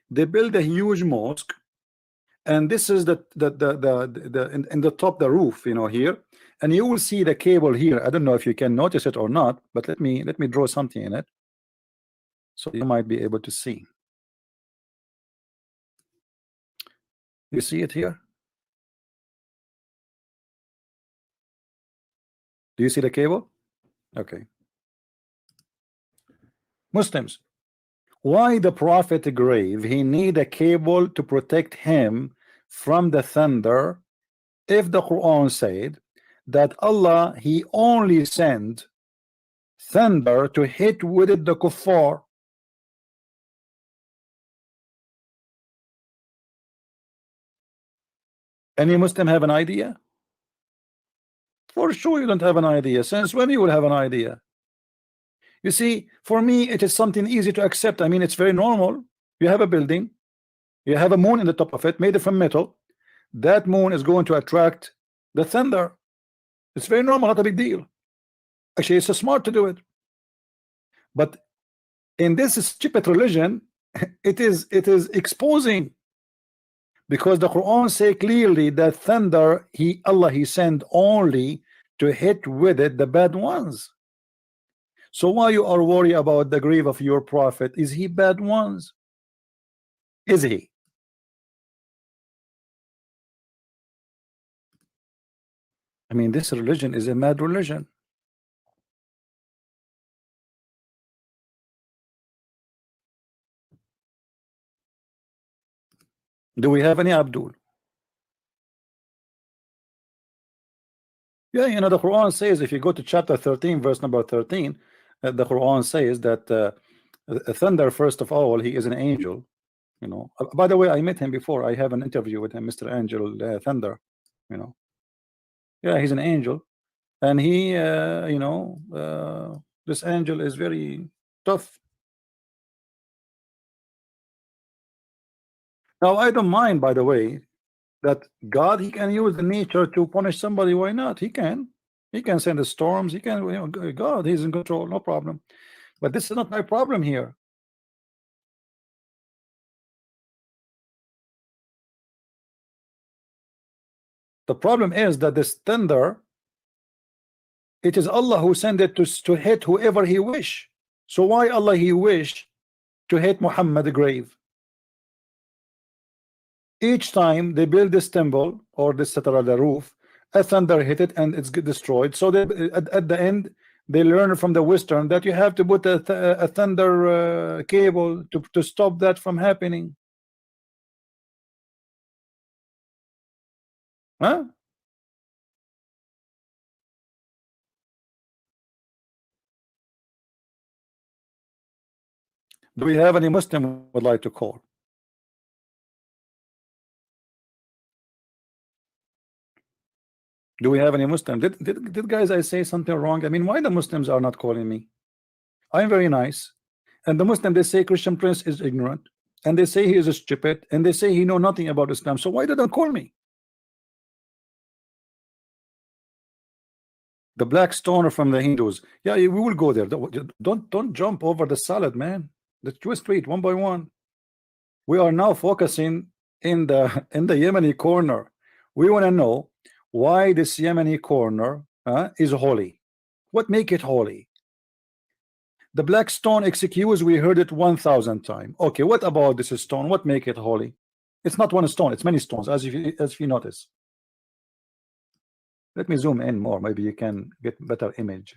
Speaker 1: they build a huge mosque, and this is in the top, the roof, you know, here, and you will see the cable here. I don't know if you can notice it or not, but let me draw something in it so you might be able to see. You see it here? Do you see the cable? Okay. Muslims, why the prophet grave he need a cable to protect him from the thunder if the Quran said that Allah he only sent thunder to hit with it the kuffar? Any Muslim have an idea? For sure you don't have an idea. Since when you will have an idea? You see, for me it is something easy to accept. I mean, it's very normal. You have a building, you have a moon in the top of it, made it from metal. That moon is going to attract the thunder. It's very normal, not a big deal. Actually, it's so smart to do it. But in this stupid religion, it is exposing, because the Quran say clearly that thunder Allah he sent only to hit with it the bad ones. So why you are worried about the grave of your prophet? Is he bad ones? Is he? I mean, this religion is a mad religion. Do we have any Abdul? Yeah, you know, the Quran says, if you go to chapter 13 verse number 13, the Quran says that thunder, first of all, he is an angel, you know. By the way, I met him before. I have an interview with him, Mr. Angel Thunder, you know. Yeah, he's an angel, and he you know, this angel is very tough. Now I don't mind, by the way, that God he can use the nature to punish somebody. Why not? He can send the storms. He can, you know, God, he's in control, no problem. But this is not my problem here. The problem is that this thunder, it is Allah who sent it to hit whoever he wish. So why Allah he wish to hit Muhammad grave? Each time they build this temple or this etc., the roof, a thunder hit it and it's destroyed. So they, at the end, they learn from the Western that you have to put a thunder cable to stop that from happening. Huh? Do we have any Muslim who would like to call? Do we have any Muslim? Did guys I say something wrong? I mean, why the Muslims are not calling me? I'm very nice, and the Muslim they say Christian Prince is ignorant, and they say he is stupid, and they say he know nothing about Islam. So why did they call me? The black stoner from the Hindus. Yeah, we will go there. Don't jump over the salad, man. Let's go straight one by one. We are now focusing in the Yemeni corner. We want to know why this Yemeni corner is holy. What make it holy? The black stone excuse, we heard it 1,000 times. Okay, what about this stone? What make it holy? It's not one stone, it's many stones, as you notice. Let me zoom in more. Maybe you can get better image.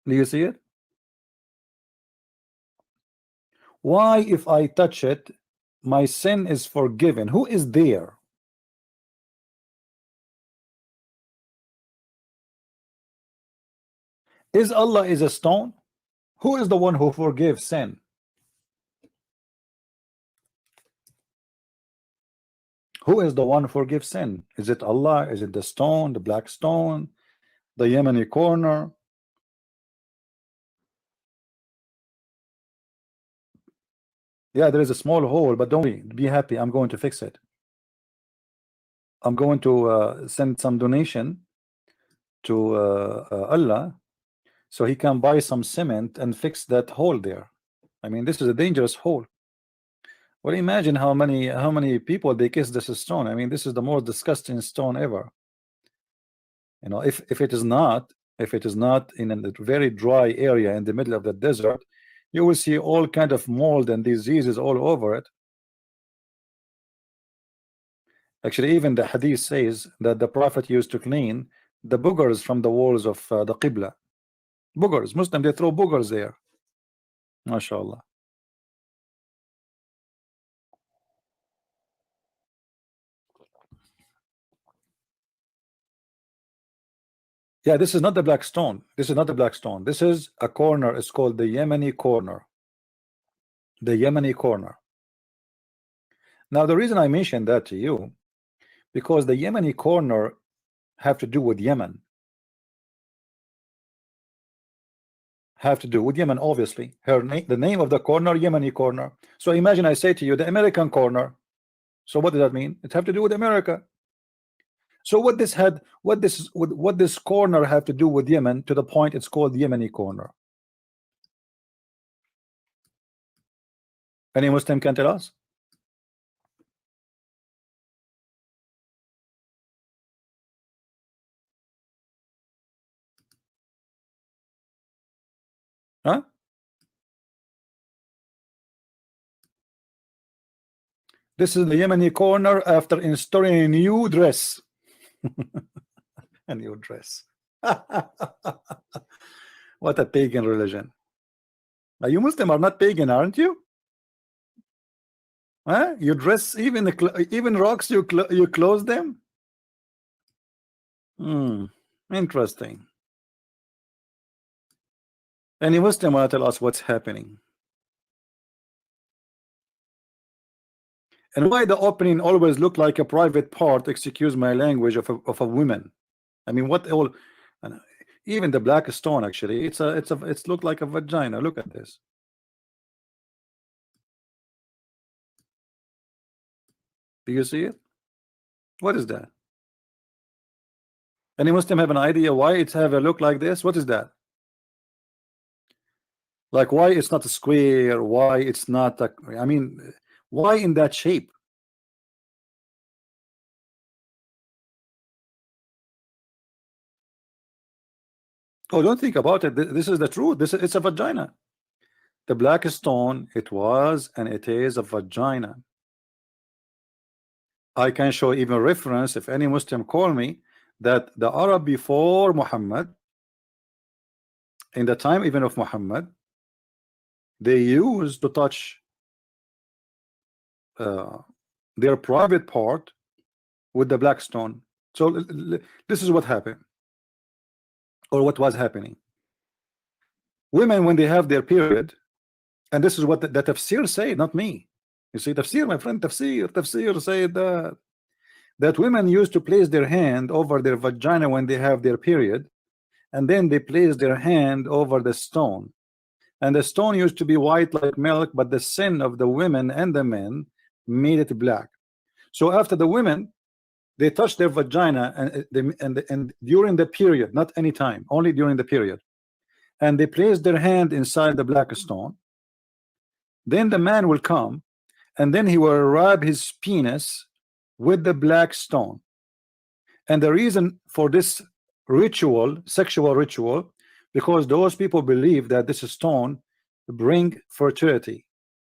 Speaker 1: Do you see it? Why, if I touch it, my sin is forgiven? Who is there? Is Allah is a stone? Who is the one who forgives sin? Who is the one who forgives sin? Is it Allah? Is it the stone, the black stone, the Yemeni corner? Yeah, there is a small hole, but don't worry, be happy. I'm going to fix it. I'm going to send some donation to Allah so he can buy some cement and fix that hole there. I mean, this is a dangerous hole. Well, imagine how many people they kiss this stone. I mean, this is the most disgusting stone ever. You know, if it is not in a very dry area in the middle of the desert, you will see all kind of mold and diseases all over it. Actually, even the hadith says that the Prophet used to clean the boogers from the walls of the Qibla. Boogers, Muslim, they throw boogers there. MashaAllah. Yeah, this is not the black stone. This is not the black stone. This is a corner. It's called the Yemeni corner. The Yemeni corner. Now, the reason I mentioned that to you, because the Yemeni corner have to do with Yemen. Have to do with Yemen, obviously. The name of the corner, Yemeni corner. So imagine I say to you, the American corner. So what does that mean? It have to do with America. So what this corner have to do with Yemen to the point it's called Yemeni corner? Any Muslim can tell us? Huh? This is the Yemeni corner after installing a new dress. A new dress. What a pagan religion. Now, you Muslim are not pagan, aren't you? Huh? You dress even rocks, you close them. Interesting. Any Muslim want to tell us what's happening? And why the opening always look like a private part, excuse my language, of a woman? I mean, what all? Even the black stone, actually, it's looked like a vagina. Look at this. Do you see it? What is that? Any Muslim have an idea why it's have a look like this? What is that? Like, why it's not a square? Why it's not a, I mean, why in that shape? Oh, don't think about it. This is the truth. It's a vagina. The black stone, it was and it is a vagina. I can show even reference if any Muslim call me that the Arab before Muhammad, in the time even of Muhammad, they used to touch their private part with the black stone. So this is what happened, or what was happening. Women, when they have their period, and this is what the tafsir say, not me. You see, tafsir, my friend, tafsir said that women used to place their hand over their vagina when they have their period, and then they place their hand over the stone, and the stone used to be white like milk, but the sin of the women and the men made it black. So after the women, they touch their vagina and during the period, not any time, only during the period, and they place their hand inside the black stone, then the man will come and then he will rub his penis with the black stone. And the reason for this ritual, sexual ritual, because those people believe that this stone bring fertility.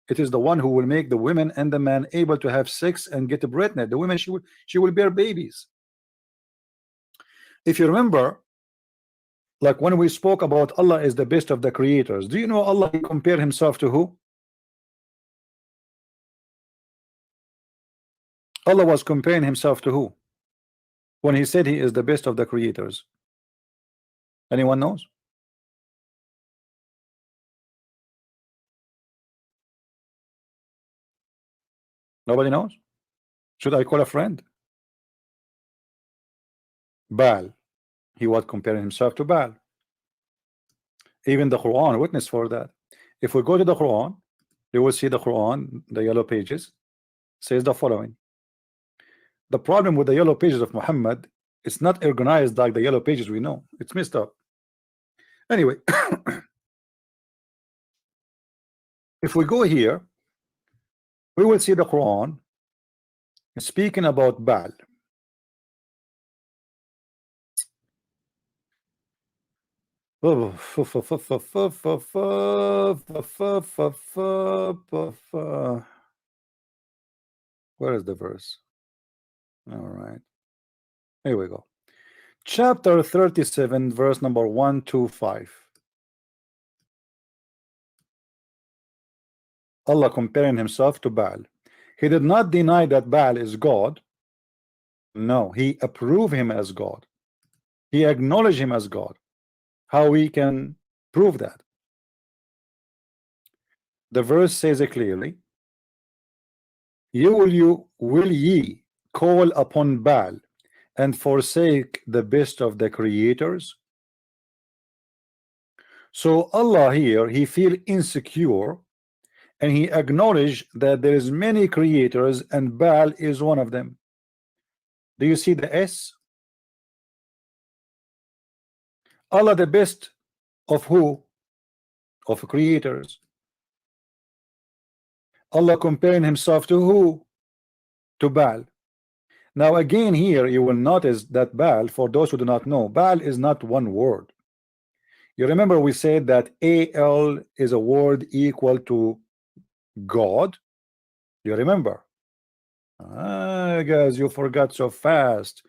Speaker 1: It is the one who will make the women and the man able to have sex and get pregnant. The woman, she will bear babies. If you remember, like when we spoke about Allah is the best of the creators, do you know Allah compare himself to who? Allah was comparing himself to who when he said he is the best of the creators? Anyone knows? Nobody knows? Should I call a friend? Baal. He was comparing himself to Baal. Even the Quran witness for that. If we go to the Quran, you will see the Quran, the yellow pages, says the following. The problem with the yellow pages of Muhammad, it's not organized like the yellow pages we know. It's messed up. Anyway, if we go here, we will see the Quran speaking about Baal. Where is the verse? All right, here we go. Chapter 37, verse number 125. Allah comparing himself to Baal. He did not deny that Baal is God. No, he approved him as God. He acknowledged him as God. How we can prove that? The verse says it clearly. Will ye call upon Baal and forsake the best of the creators? So Allah here, he feel insecure, and he acknowledged that there is many creators and Baal is one of them. Do you see the S? Allah the best of who? Of creators. Allah comparing himself to who? To Baal. Now again here you will notice that Baal, for those who do not know, Baal is not one word. You remember we said that AL is a word equal to God. You remember? Guys, you forgot so fast.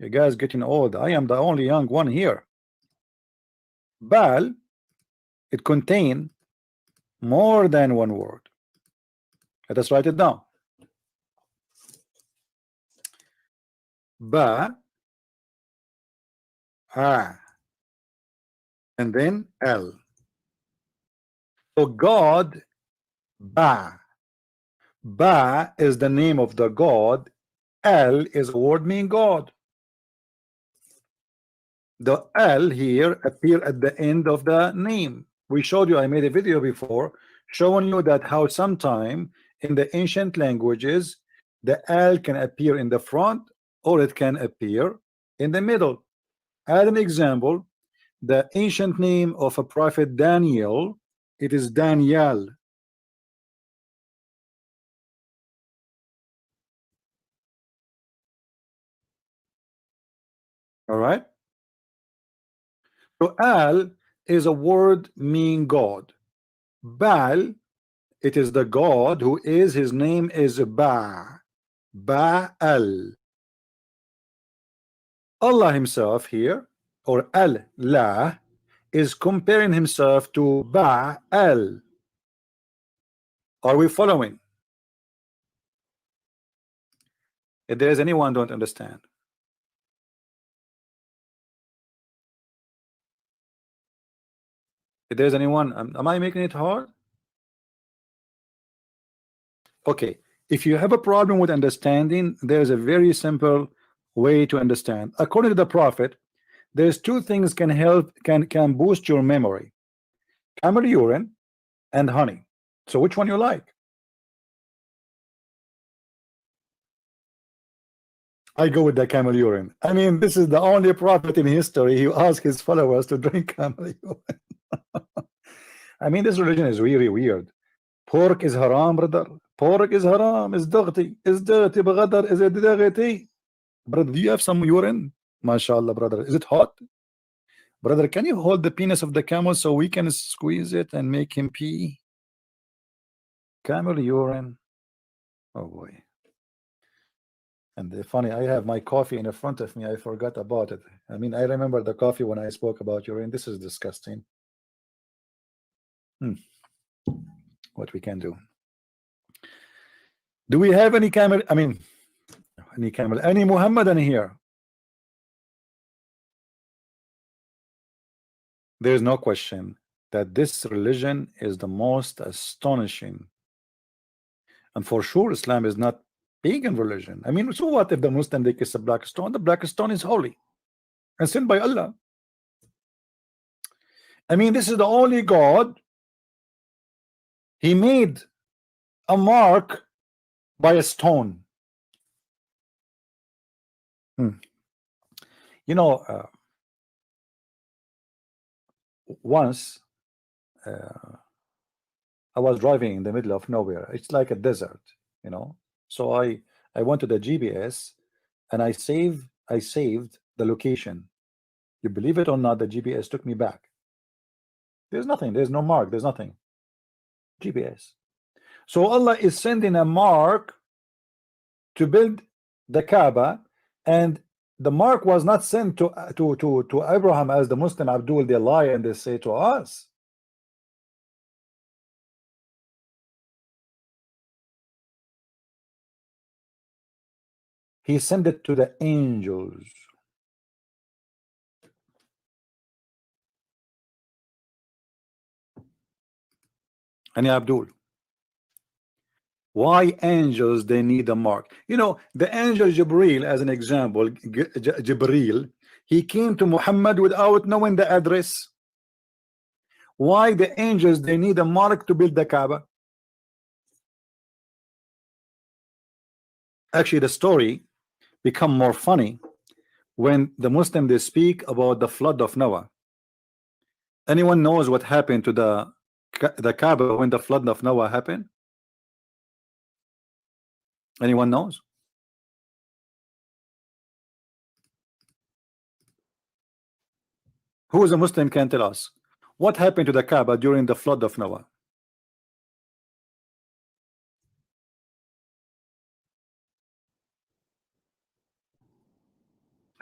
Speaker 1: You guys getting old. I am the only young one here. Baal, it contains more than one word. Let us write it down. Ba, and then L. So God, Ba. Ba is the name of the God. L is a word meaning God. The L here appear at the end of the name. We showed you, I made a video before showing you that how sometime in the ancient languages the L can appear in the front or it can appear in the middle. As an example, the ancient name of a prophet Daniel, it is Daniel. All right. So Al is a word meaning God. Baal, it is the God who is, his name is Ba. Baal. Allah himself here, or Allah, is comparing himself to Baal. Are we following? If there is anyone don't understand, if there's anyone, am I making it hard? Okay, if you have a problem with understanding, there's a very simple way to understand. According to the Prophet, there's two things can help, can boost your memory: camel urine and honey. So which one you like? I go with the camel urine. I mean, this is the only prophet in history who asked his followers to drink camel urine. I mean, this religion is really weird. Pork is haram, brother. Pork is haram, is dirty, brother, is it dirty? Brother, do you have some urine? MashaAllah, brother. Is it hot? Brother, can you hold the penis of the camel so we can squeeze it and make him pee? Camel urine. Oh boy. And funny, I have my coffee in front of me. I forgot about it. I mean, I remember the coffee when I spoke about urine. This is disgusting. What we can do? Do we have any camel? I mean, any Muhammadan here? There is no question that this religion is the most astonishing, and for sure Islam is not Pagan religion. I mean, so what if the Muslim they kiss a black stone? The black stone is holy and sent by Allah. I mean, this is the only God. He made a mark by a stone. You know, once I was driving in the middle of nowhere. It's like a desert, you know. So I went to the GPS and I saved the location. You believe it or not, the GPS took me back. There's nothing. There's no mark. There's nothing. GPS. So Allah is sending a mark to build the Kaaba, and the mark was not sent to Abraham as the Muslim Abdul. They lie and they say to us. He sent it to the angels. And Abdul, why angels they need a mark? You know, the angel Jibril, as an example, Jibril, he came to Muhammad without knowing the address. Why the angels they need a mark to build the Kaaba? Actually, the story become more funny when the Muslim they speak about the flood of Noah. Anyone knows what happened to the Kaaba when the flood of Noah happened? Anyone knows? Who is a Muslim can tell us what happened to the Kaaba during the flood of Noah?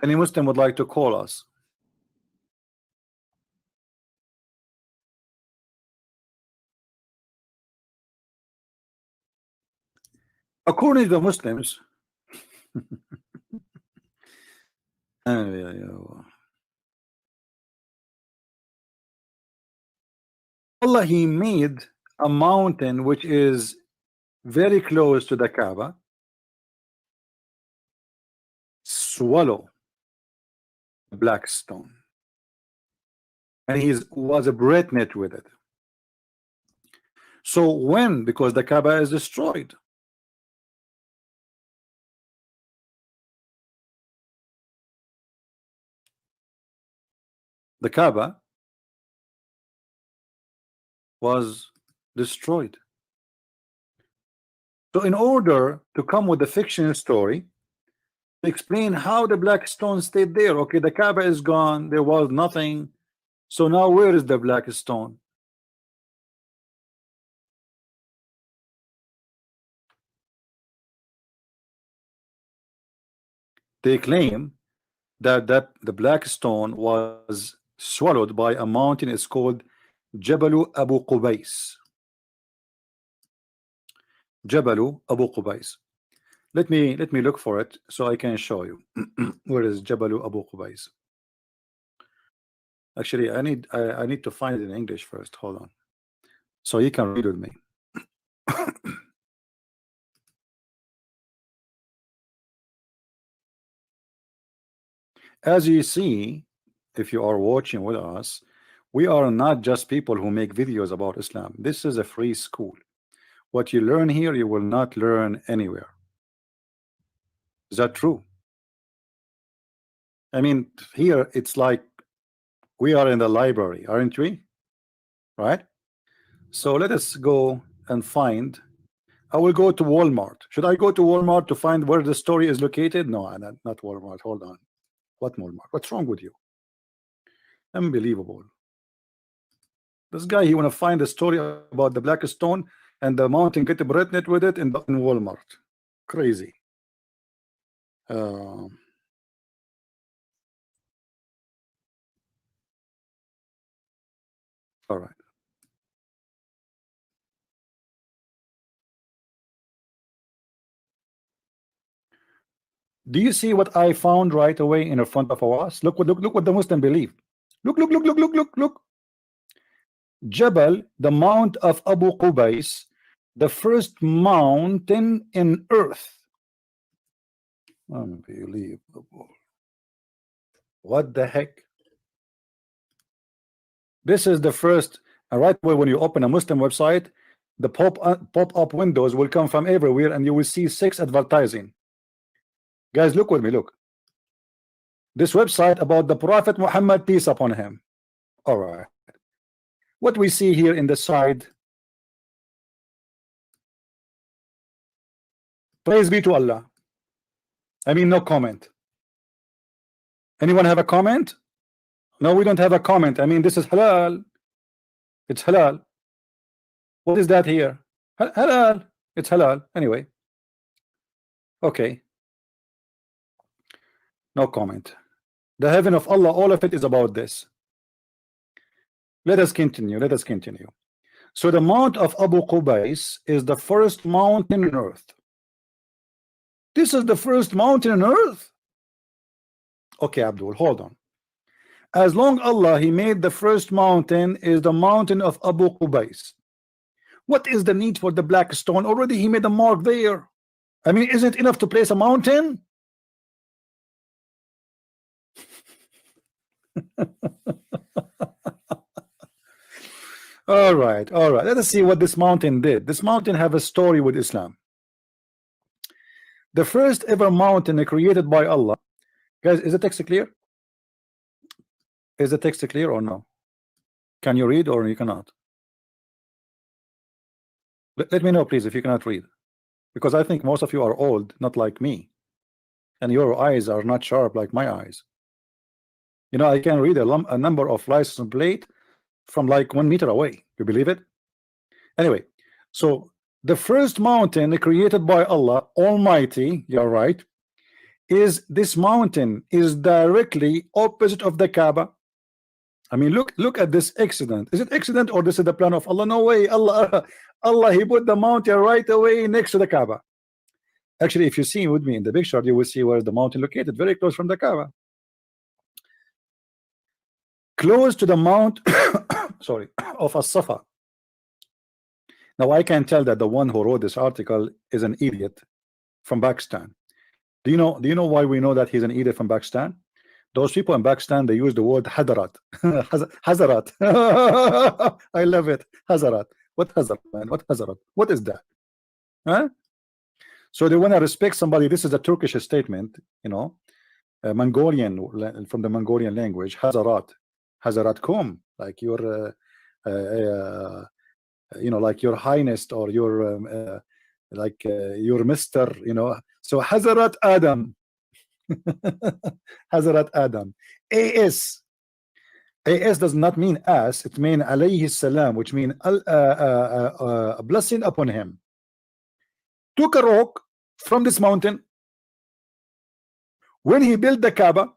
Speaker 1: Any Muslim would like to call us? According to the Muslims, Allah he made a mountain which is very close to the Kaaba swallow black stone, and he was a pregnant with it. So when, because the Kaaba is destroyed, the Kaaba was destroyed. So in order to come with the fiction story, explain how the black stone stayed there. Okay, the Kaaba is gone, there was nothing, so now where is the black stone? They claim that the black stone was swallowed by a mountain. It's called Jabalu Abu Qubais. Jabalu Abu Qubais. Let me look for it so I can show you. Where is Jabalu Abu Qubais? Actually, I need to find it in English first. Hold on, so you can read with me. As you see, if you are watching with us, we are not just people who make videos about Islam. This is a free school. What you learn here, you will not learn anywhere. Is that true? I mean, here it's like we are in the library, aren't we? Right? So let us go and find. I will go to Walmart. Should I go to Walmart to find where the story is located? No, not Walmart. Hold on. What Walmart? What's wrong with you? Unbelievable. This guy, he want to find the story about the black stone and the mountain get pregnant with it in Walmart. Crazy. All right. Do you see what I found right away in front of us? Look what the Muslim believe. Look. Jabal, the mount of Abu Qubais, the first mountain in earth. Unbelievable. What the heck? This is the first, right away when you open a Muslim website, the pop-up windows will come from everywhere and you will see sex advertising. Guys, look with me, look. This website about the Prophet Muhammad, peace upon him. All right. What we see here in the side, praise be to Allah. I mean, no comment. Anyone have a comment? No, we don't have a comment. I mean, this is halal. It's halal. What is that here? Halal. It's halal. Anyway. Okay. No comment. The heaven of Allah, all of it is about this. Let us continue. Let us continue. So the Mount of Abu Qubais is the first mountain on earth. This is the first mountain on earth. Okay, Abdul, hold on. As long Allah, He made the first mountain is the mountain of Abu Qubais. What is the need for the black stone? Already He made a mark there. I mean, isn't it enough to place a mountain? All right, all right. Let us see what this mountain did. This mountain have a story with Islam. The first ever mountain created by Allah. Guys, is the text clear? Is the text clear or no? Can you read or you cannot? Let me know, please, if you cannot read. Because I think most of you are old, not like me. And your eyes are not sharp like my eyes. You know, I can read a number of license plate from like 1 meter away. You believe it? Anyway, so the first mountain created by Allah Almighty, you're right, is this mountain is directly opposite of the Kaaba. I mean, look at this accident. Is it accident or this is the plan of Allah? No way. Allah He put the mountain right away next to the Kaaba. Actually, if you see with me in the picture, you will see where the mountain located, very close from the Kaaba. Close to the mount sorry, of As-Safa. Now I can tell that the one who wrote this article is an idiot from Pakistan. Do you know why we know that he's an idiot from Pakistan? Those people in Pakistan, they use the word hadarat. Hazarat. I love it. Hazarat. What hazarat, man? What hazarat? What is that? Huh? So they want to respect somebody. This is a Turkish statement, you know, Mongolian, from the Mongolian language. Hazarat. Hazaratkum, like your you know, like your highness or your like your mister, you know. So Hazarat Adam. Hazarat Adam. AS does not mean as, it means alayhi salam, which means a blessing upon him. Took a rock from this mountain when he built the Kaaba,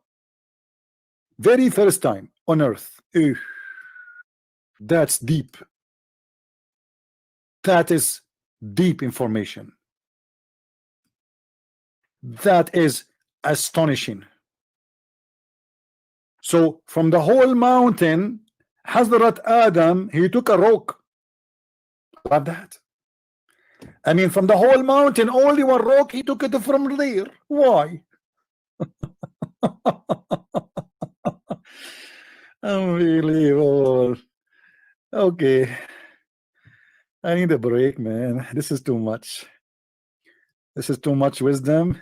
Speaker 1: very first time on earth. That's deep. That is deep information. That is astonishing. So from the whole mountain, Hazrat Adam, he took a rock. Love that. I mean, from the whole mountain, only one rock, he took it from there. Why? Unbelievable. Okay. I need a break, man. This is too much. This is too much wisdom.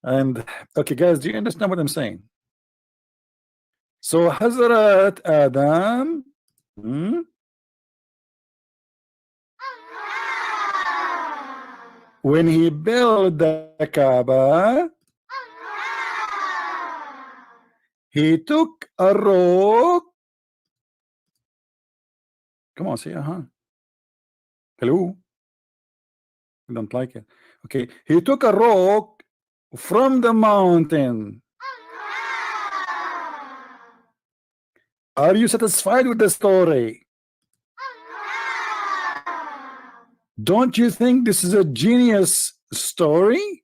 Speaker 1: And okay, guys, do you understand what I'm saying? So Hazrat Adam, when he built the Kaaba, he took a rock. Come on, say hello. I don't like it. Okay, he took a rock from the mountain. Are you satisfied with the story? Don't you think this is a genius story?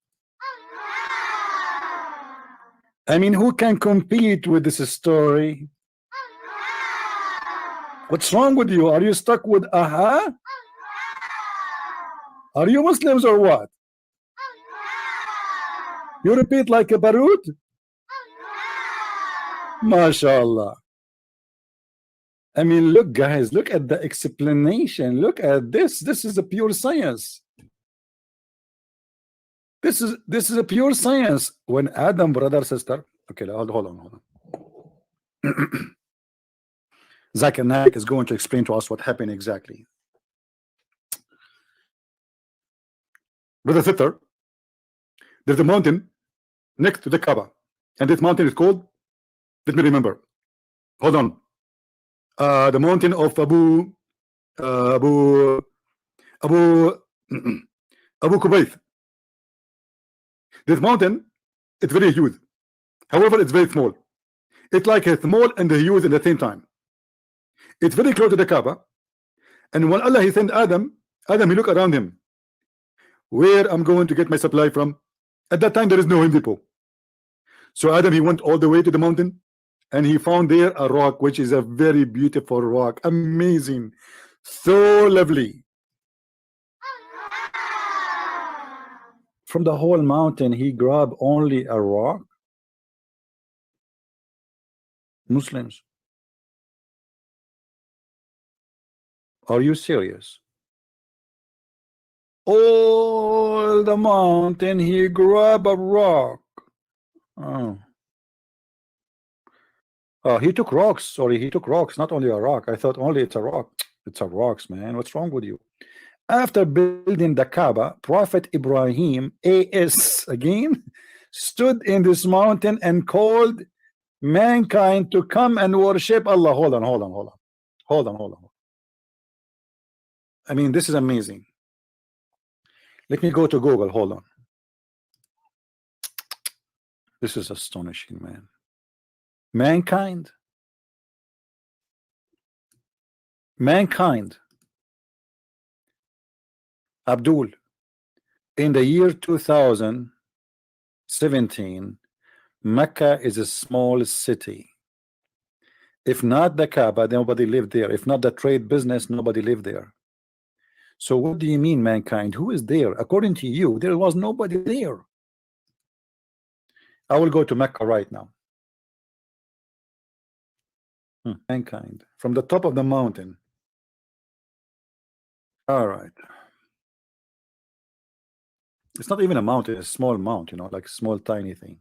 Speaker 1: I mean, who can compete with this story? What's wrong with you? Are you stuck with aha? Are you Muslims or what? You repeat like a barut? MashaAllah. I mean, look, guys, look at the explanation. Look at this. This is a pure science. This is a pure science. When Adam, brother, sister. Okay, hold on. Zakir Naik is going to explain to us what happened exactly. Brother sister, there's a mountain next to the Kaaba, and this mountain is called, let me remember. Hold on. The mountain of Abu Kubayth. This mountain, it's very huge. However, it's very small. It's like a small and a huge at the same time. It's very close to the Kaaba. And when Allah he sent Adam, he looked around him. Where I'm going to get my supply from? At that time there is no Home Depot. So Adam he went all the way to the mountain, and he found there a rock, which is a very beautiful rock. Amazing, so lovely. From the whole mountain he grabbed only a rock. Muslims, are you serious? All the mountain he grabbed a rock. Oh, he took rocks. Sorry, he took rocks, not only a rock. I thought only it's a rock. It's a rocks, man. What's wrong with you? After building the Kaaba, Prophet Ibrahim AS again stood in this mountain and called mankind to come and worship Allah. Hold on. I mean, this is amazing. Let me go to Google. Hold on. This is astonishing, man. Mankind, Abdul, in the year 2017, Mecca is a small city. If not the Kaaba, nobody lived there. If not the trade business, nobody lived there. So what do you mean, mankind? Who is there? According to you, there was nobody there. I will go to Mecca right now. Mankind from the top of the mountain. All right. It's not even a mountain, it's a small mount, you know, like a small tiny thing.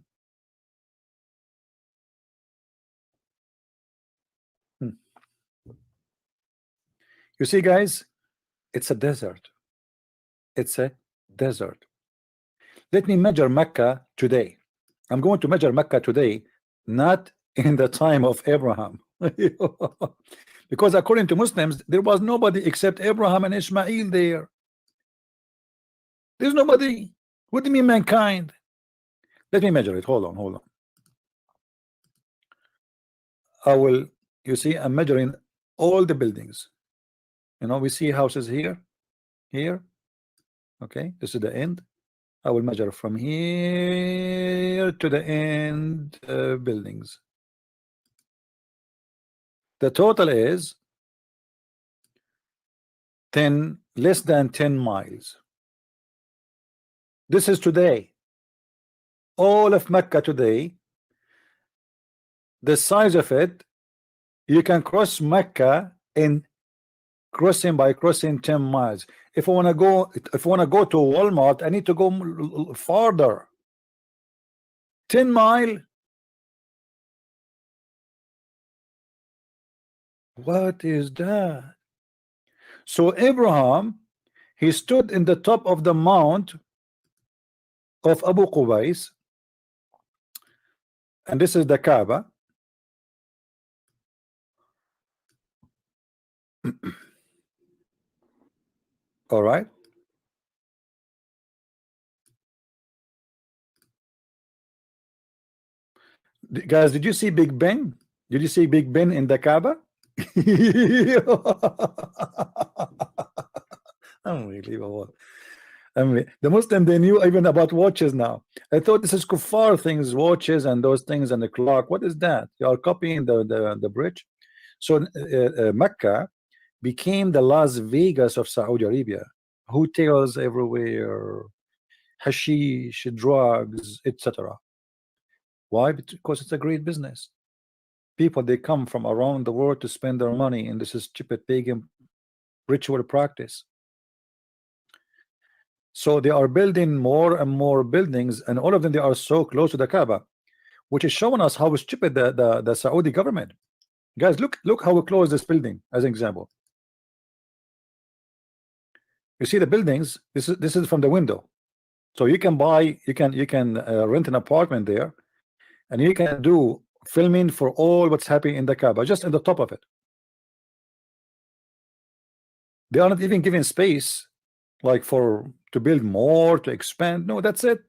Speaker 1: You see, guys, it's a desert. It's a desert. Let me measure Mecca today. I'm going to measure Mecca today, not in the time of Abraham. Because according to Muslims, there was nobody except Abraham and Ishmael there. There's nobody. What do you mean, mankind? Let me measure it. Hold on. I will, you see, I'm measuring all the buildings. You know, we see houses here. Okay, this is the end. I will measure from here to the end buildings. The total is less than 10 miles. This is today. All of Mecca today, the size of it, you can cross Mecca in crossing 10 miles. If I want to go to Walmart, I need to go farther. 10 miles. What is that? So Abraham, he stood in the top of the mount of Abu Qubays, and this is the Kaaba. All right. Guys, did you see Big Ben? Did you see Big Ben in the Kaaba? Unbelievable. I mean, the Muslim, they knew even about watches now. I thought this is kuffar things, watches and those things and the clock. What is that? You are copying the bridge. So Mecca became the Las Vegas of Saudi Arabia. Hotels everywhere, hashish, drugs, etc. Why? Because it's a great business. People, they come from around the world to spend their money, and this is stupid pagan ritual practice. So they are building more and more buildings, and all of them, they are so close to the Kaaba, which is showing us how stupid the Saudi government. Guys, look how close this building as an example. You see the buildings. This is from the window, so you can buy, you can rent an apartment there, and you can do filming for all what's happening in the Kaaba, just in the top of it. They are not even giving space like to build more, to expand. No, that's it.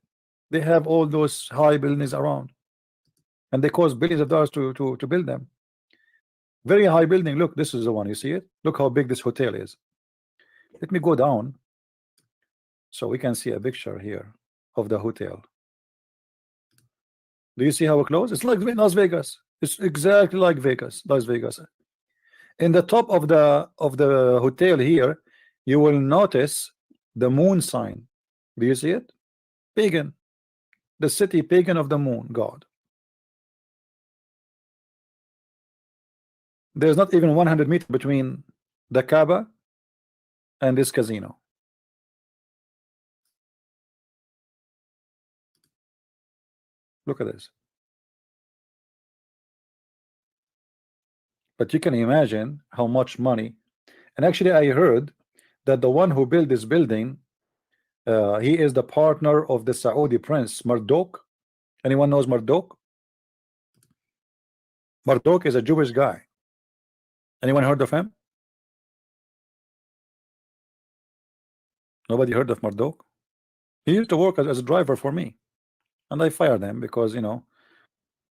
Speaker 1: They have all those high buildings around, and they cost billions of dollars to build them. Very high building. Look, this is the one. You see it? Look how big this hotel is. Let me go down so we can see a picture here of the hotel. Do you see how close? It's like Las Vegas. It's exactly like Las Vegas. In the top of the hotel here, you will notice the moon sign. Do you see it? Pagan. The city pagan of the moon god. There's not even 100 meters between the Kaaba and this casino. Look at this. But you can imagine how much money. And actually, I heard that the one who built this building, he is the partner of the Saudi prince Marduk. Anyone knows Marduk? Marduk is a Jewish guy. Anyone heard of him? Nobody heard of Marduk? He used to work as a driver for me, and I fired him because, you know,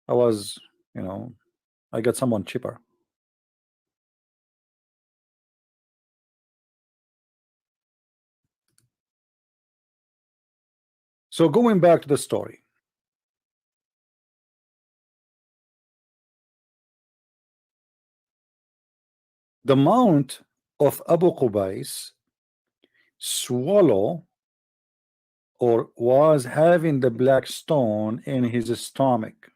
Speaker 1: I got someone cheaper. So going back to the story, the mount of Abu Qubais swallow or was having the black stone in his stomach,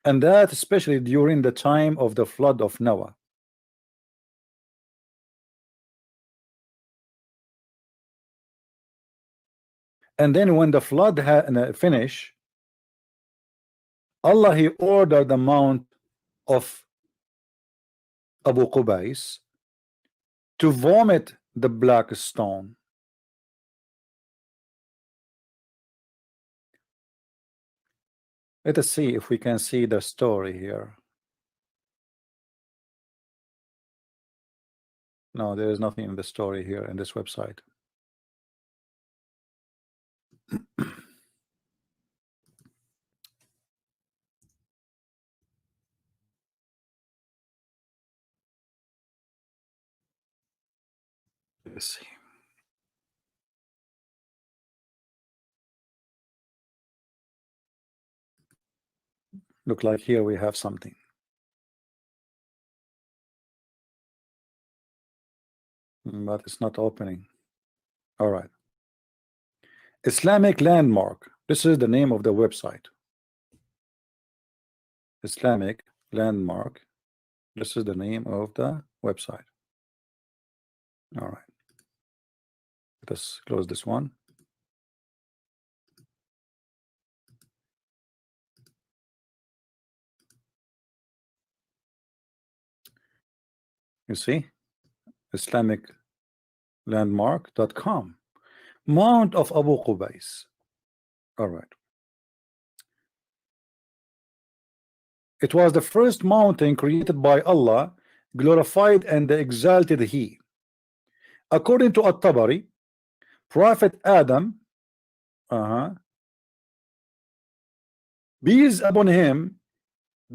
Speaker 1: and that especially during the time of the flood of Noah. And then when the flood had finished, Allah, he ordered the mount of Abu Qubais to vomit the black stone. Let us see if we can see the story here. No, there is nothing in the story here in this website. Let's see. Look like here we have something. But it's not opening. All right. Islamic Landmark. This is the name of the website. Islamic Landmark. This is the name of the website. All right. Let us close this one. You see? IslamicLandmark.com. Mount of Abu Qubais. All right. It was the first mountain created by Allah, glorified and exalted He. According to At-Tabari, Prophet Adam, peace upon him,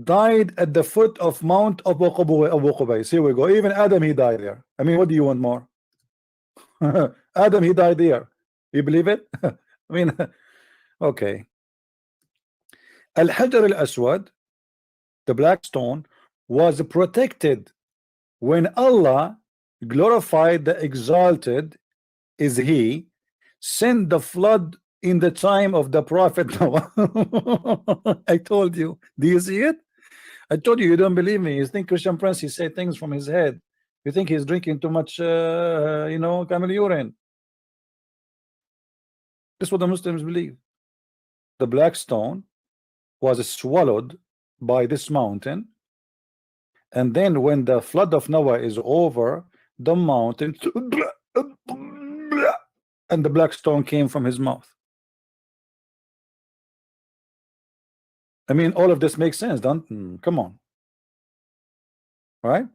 Speaker 1: died at the foot of Mount Abu Qubais. Here we go. Even Adam, he died there. I mean, what do you want more? Adam, he died there. You believe it? I mean, okay. Al-Hajar al-Aswad, the black stone, was protected when Allah glorified the exalted is He, send the flood in the time of the Prophet Noah. I told you. Do you see it? I told you, you don't believe me. You think Christian Prince, he say things from his head. You think he's drinking too much, you know, camel urine. This is what the Muslims believe. The black stone was swallowed by this mountain, and then when the flood of Noah is over, the mountain and the black stone came from his mouth. I mean, all of this makes sense, don't come on, right?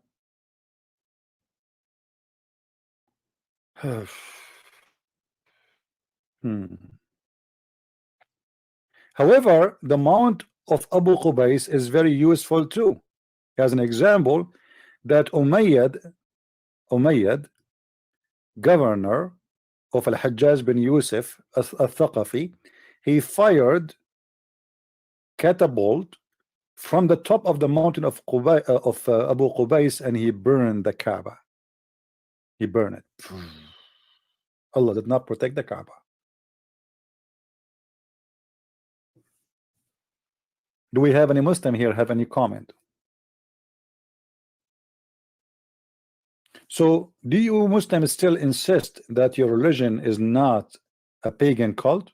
Speaker 1: However, the mount of Abu Qubais is very useful too. As an example, that Umayyad, governor of Al-Hajjaj bin Yusuf al-Thaqafi, he fired catapult from the top of the mountain of Abu Qubais, and he burned the Kaaba. He burned it. Allah did not protect the Kaaba. Do we have any Muslim here have any comment? So do you Muslims still insist that your religion is not a pagan cult?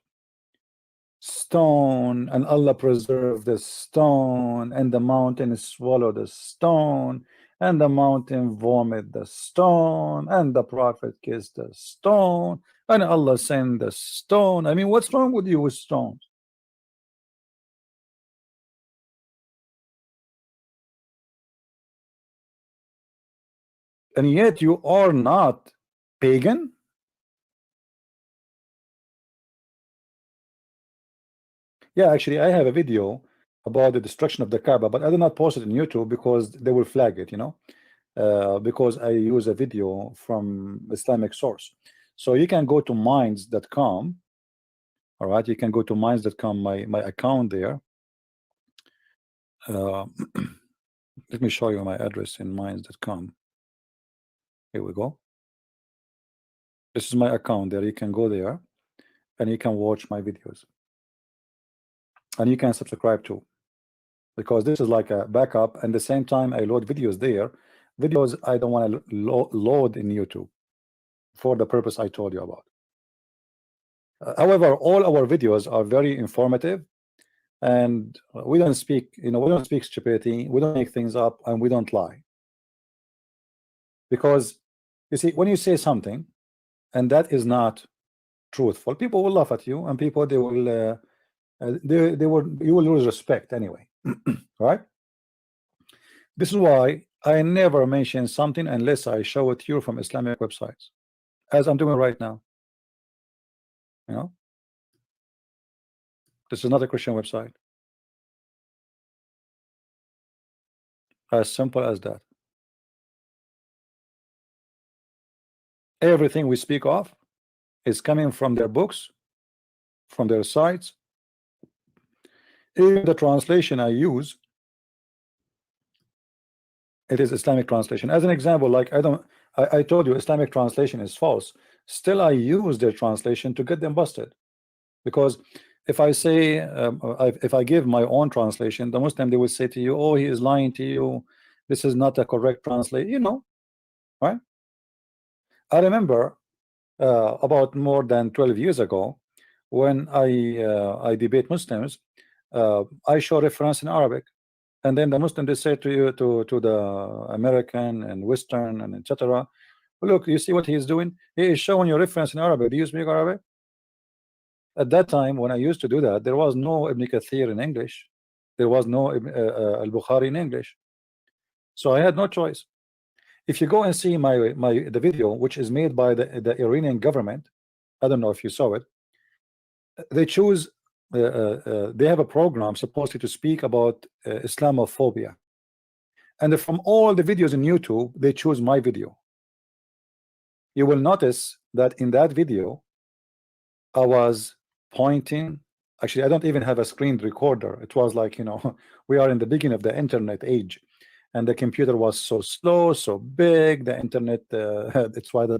Speaker 1: Stone, and Allah preserve the stone, and the mountain swallow the stone, and the mountain vomit the stone, and the Prophet kissed the stone, and Allah sent the stone. I mean, what's wrong with you with stones? And yet you are not pagan? Yeah, actually, I have a video about the destruction of the Kaaba, but I did not post it on YouTube because they will flag it, you know, because I use a video from Islamic source. So you can go to minds.com. All right, you can go to minds.com, my account there. Let me show you my address in minds.com. Here we go. This is my account there. You can go there and you can watch my videos. And you can subscribe to, because this is like a backup, and at the same time I load videos there, videos I don't want to load in YouTube for the purpose I told you about. However, all our videos are very informative, and we don't speak, you know, we don't speak stupidity, we don't make things up, and we don't lie. Because you see, when you say something and that is not truthful, people will laugh at you, and people they will you will lose respect anyway. Right? This is why I never mention something unless I show it to you from Islamic websites, as I'm doing right now. You know, this is not a Christian website. As simple as that. Everything we speak of is coming from their books, from their sites. Even the translation I use, it is Islamic translation. As an example, like I told you Islamic translation is false. Still, I use their translation to get them busted. Because if I say, if I give my own translation, the Muslim, they will say to you, oh, he is lying to you. This is not a correct translation, you know, right? I remember about more than 12 years ago, when I debate Muslims, I show reference in Arabic, and then the Muslim, they say to you, to the American and Western and etc. Look, you see what he is doing? He is showing you reference in Arabic. Do you speak Arabic? At that time, when I used to do that, there was no Ibn Kathir in English. There was no Al-Bukhari in English. So I had no choice. If you go and see the video, which is made by the Iranian government, I don't know if you saw it. They choose they have a program supposedly to speak about Islamophobia, and from all the videos in YouTube, they choose my video. You will notice that in that video, I was pointing. Actually, I don't even have a screen recorder. It was like, you know, we are in the beginning of the internet age, and the computer was so slow, so big. The internet, it's why the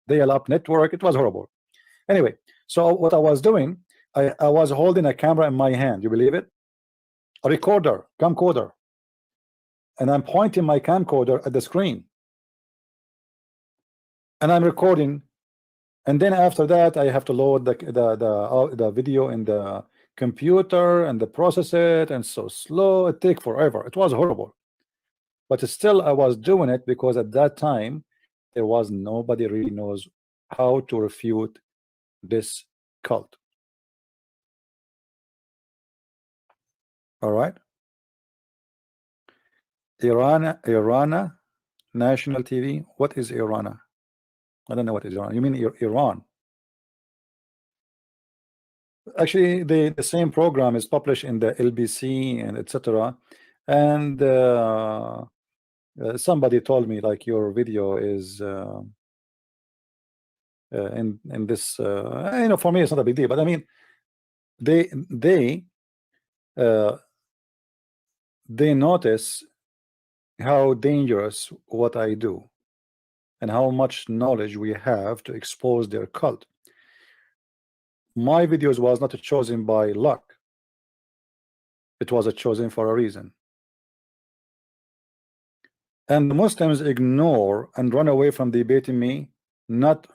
Speaker 1: dial-up network. It was horrible. Anyway, so what I was doing, I was holding a camera in my hand. You believe it? A recorder, camcorder, and I'm pointing my camcorder at the screen, and I'm recording. And then after that, I have to load the video in the computer and process it, and so slow. It take forever. It was horrible, but still I was doing it because at that time there was nobody really knows how to refute this cult. All right, Irana national TV. What is Irana? I don't know what is Iran. You mean Iran? Actually, the same program is published in the LBC and etc. And somebody told me like your video is in this. You know, for me it's not a big deal, but I mean, they notice how dangerous what I do and how much knowledge we have to expose their cult. My videos was not chosen by luck. It was chosen for a reason. And the Muslims ignore and run away from debating me, not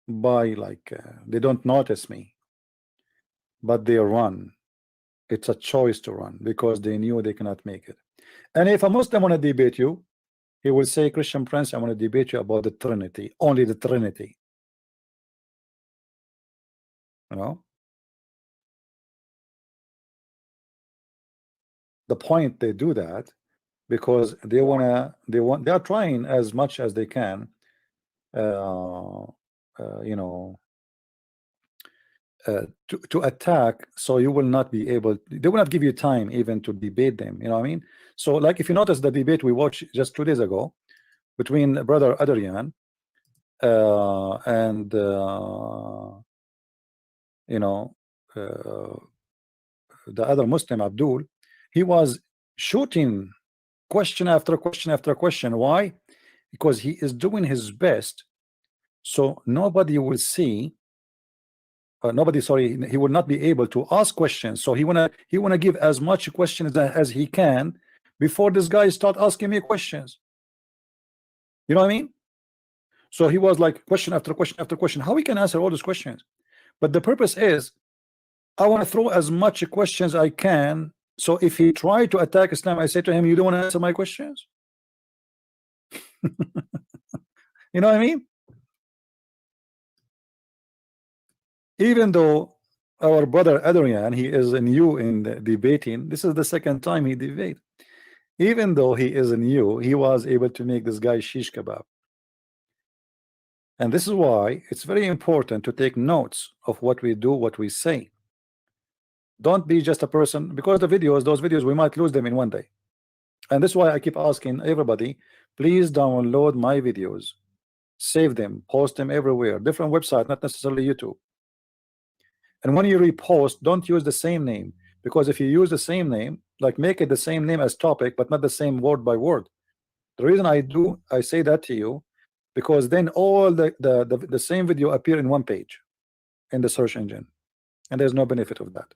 Speaker 1: by like they don't notice me, but they run. It's a choice to run because they knew they cannot make it. And if a Muslim want to debate you, he will say, Christian Prince, I want to debate you about the Trinity, only the Trinity. You know, the point they do that because they are trying as much as they can, you know, to attack, so you will not be able, they will not give you time even to debate them, you know what I mean? So like if you notice the debate we watched just 2 days ago between brother Adrian and you know, the other Muslim Abdul, he was shooting question after question after question. Why? Because he is doing his best so nobody will see nobody, sorry, he will not be able to ask questions. So he wanna give as much questions as he can before this guy start asking me questions. You know what I mean? So he was like question after question after question. How we can answer all those questions? But the purpose is I want to throw as much questions I can. So if he tried to attack Islam, I say to him, you don't want to answer my questions. You know what I mean? Even though our brother Adrian, he is new in debating. This is the second time he debate. Even though he is new, he was able to make this guy shish kebab. And this is why it's very important to take notes of what we do, what we say. Don't be just a person, because the videos, those videos, we might lose them in one day. And this is why I keep asking everybody, please download my videos, save them, post them everywhere, different website, not necessarily YouTube. And when you repost, don't use the same name, because if you use the same name, like make it the same name as topic, but not the same word by word. The reason I say that to you, because then all the same video appear in one page in the search engine, and there's no benefit of that.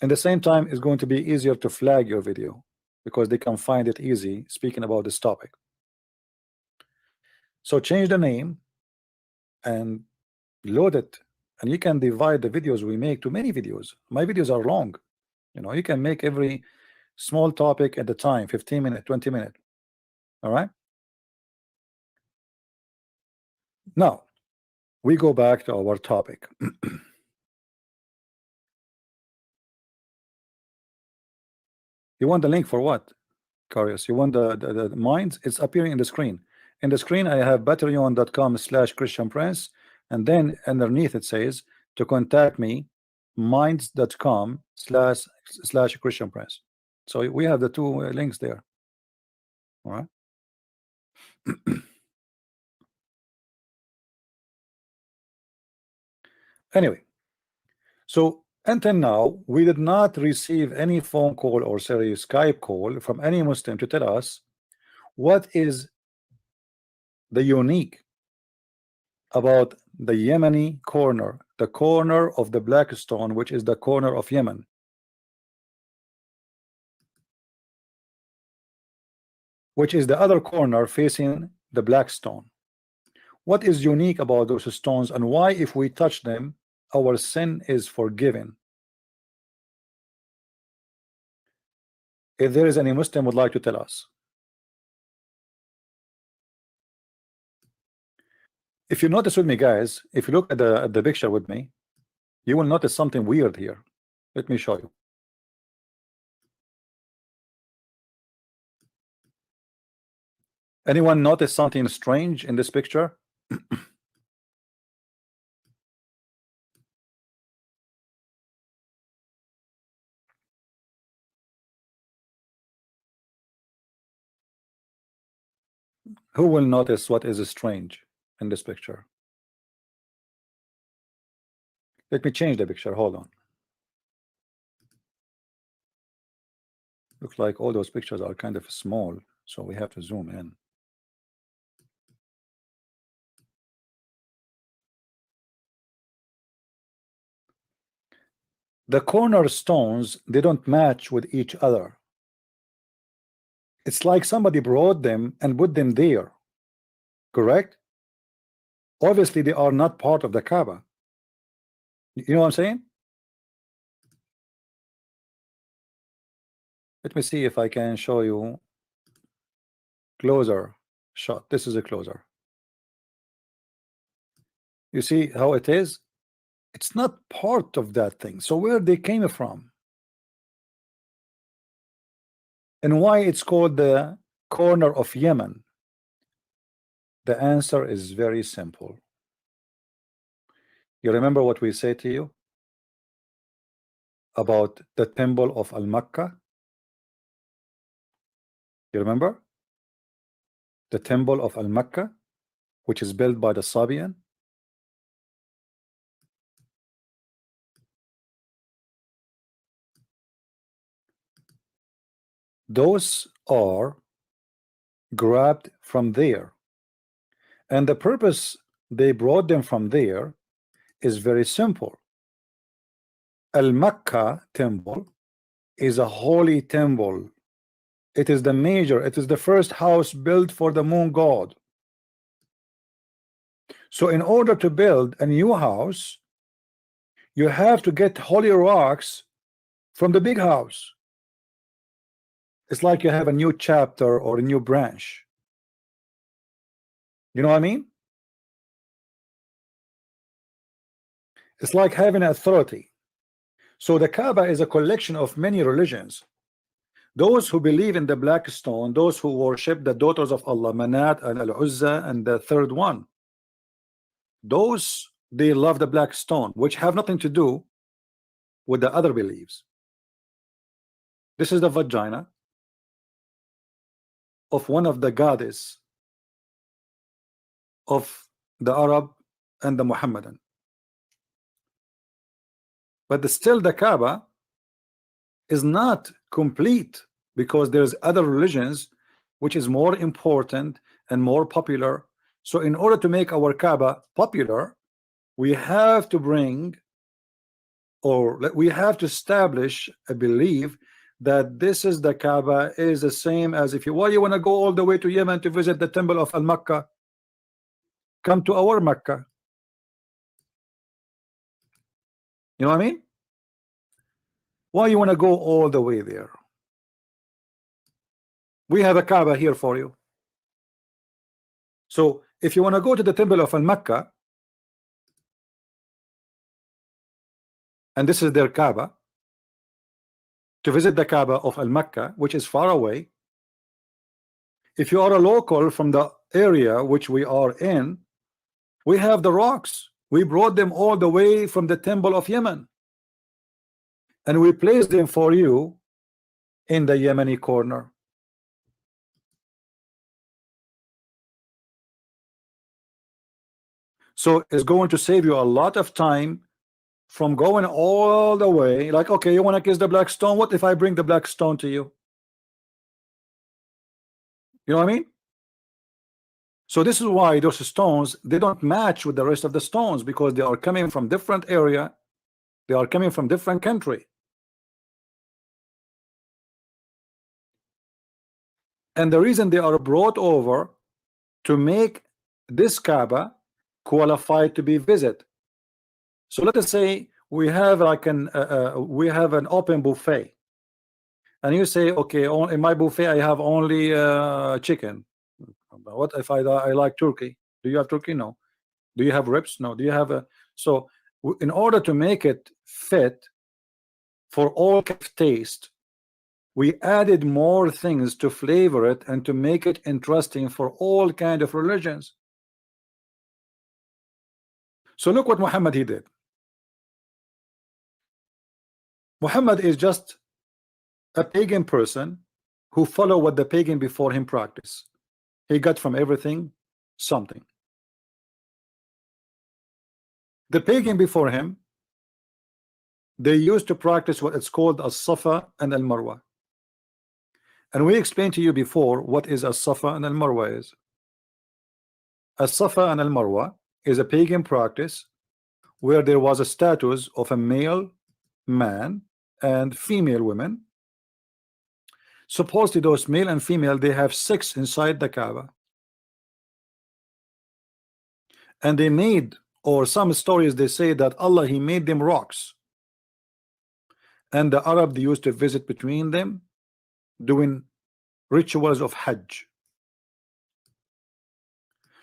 Speaker 1: And the same time, it's going to be easier to flag your video because they can find it easy speaking about this topic. So change the name and load it, and you can divide the videos we make to many videos. My videos are long, you know, you can make every small topic at a time, 15 minutes, 20 minutes. All right, now we go back to our topic. You want the link for what, Curious? You want the minds? It's appearing in the screen. In the screen I have patreon.com/Christian Prince, and then underneath it says to contact me, minds.com/Christian Prince. So we have the two links there. All right. Anyway, so until now we did not receive any phone call or sorry Skype call from any Muslim to tell us what is the unique about the Yemeni corner, the corner of the black stone, which is the corner of Yemen. Which is the other corner facing the black stone. What is unique about those stones, and why if we touch them our sin is forgiven? If there is any Muslim would like to tell us. If you notice with me, guys, if you look at the picture with me, you will notice something weird here. Let me show you. Anyone notice something strange in this picture? Who will notice what is strange in this picture? Let me change the picture. Hold on. Looks like all those pictures are kind of small, so we have to zoom in. The cornerstones, they don't match with each other. It's like somebody brought them and put them there. Correct? Obviously, they are not part of the Kaaba. You know what I'm saying? Let me see if I can show you closer shot. This is a closer. You see how it is? It's not part of that thing. So where they came from? And why it's called the corner of Yemen? The answer is very simple. You remember what we said to you about the temple of Al-Makkah? You remember? The temple of Al-Makkah, which is built by the Sabian. Those are grabbed from there. And the purpose they brought them from there is very simple. Al-Makkah temple is a holy temple. It is the major, it is the first house built for the moon god. So in order to build a new house, you have to get holy rocks from the big house. It's like you have a new chapter or a new branch. You know what I mean? It's like having authority. So the Kaaba is a collection of many religions. Those who believe in the black stone, those who worship the daughters of Allah, Manat and Al-Uzza, and the third one, those they love the black stone, which have nothing to do with the other beliefs. This is the vagina of one of the goddess of the Arab and the Muhammadan. But still the Kaaba is not complete, because there's other religions which is more important and more popular. So in order to make our Kaaba popular, we have to bring, or we have to establish a belief that this is the Kaaba is the same as if you, why you want to go all the way to Yemen to visit the temple of Al-Makkah? Come to our Makkah. You know what I mean? Why you want to go all the way there? We have a Kaaba here for you. So if you want to go to the temple of Al-Makkah, and this is their Kaaba, to visit the Kaaba of Al-Makkah, which is far away, if you are a local from the area which we are in, we have the rocks. We brought them all the way from the temple of Yemen, and we placed them for you in the Yemeni corner. So it's going to save you a lot of time from going all the way. Like, okay, you want to kiss the black stone? What if I bring the black stone to you? You know what I mean? So this is why those stones, they don't match with the rest of the stones, because they are coming from different area, they are coming from different country. And the reason they are brought over to make this Kaaba qualified to be visited. So let us say we have like an open buffet, and you say, okay, in my buffet I have only chicken. What if I like turkey? Do you have turkey? No. Do you have ribs? No. Do you have a so in order to make it fit for all taste, we added more things to flavor it and to make it interesting for all kind of religions. So look what Muhammad he did. Muhammad is just a pagan person who follow what the pagan before him practice. He got from everything something. The pagan before him, they used to practice what it's called as-Safa and al-Marwa. And we explained to you before what is as-Safa and al-Marwa is. As-Safa and al-Marwa is a pagan practice where there was a status of a male man and female women. Supposedly those male and female, they have sex inside the Kaaba, and they made, or some stories they say that Allah he made them rocks, and the Arab they used to visit between them doing rituals of Hajj.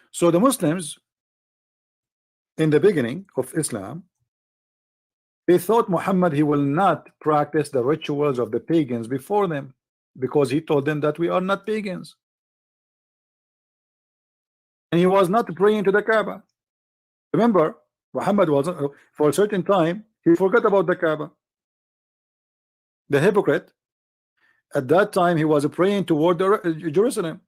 Speaker 1: So the Muslims in the beginning of Islam, they thought Muhammad he will not practice the rituals of the pagans before them, because he told them that we are not pagans, and he was not praying to the Kaaba. Remember, Muhammad wasn't, for a certain time he forgot about the Kaaba. The hypocrite at that time, he was praying toward Jerusalem.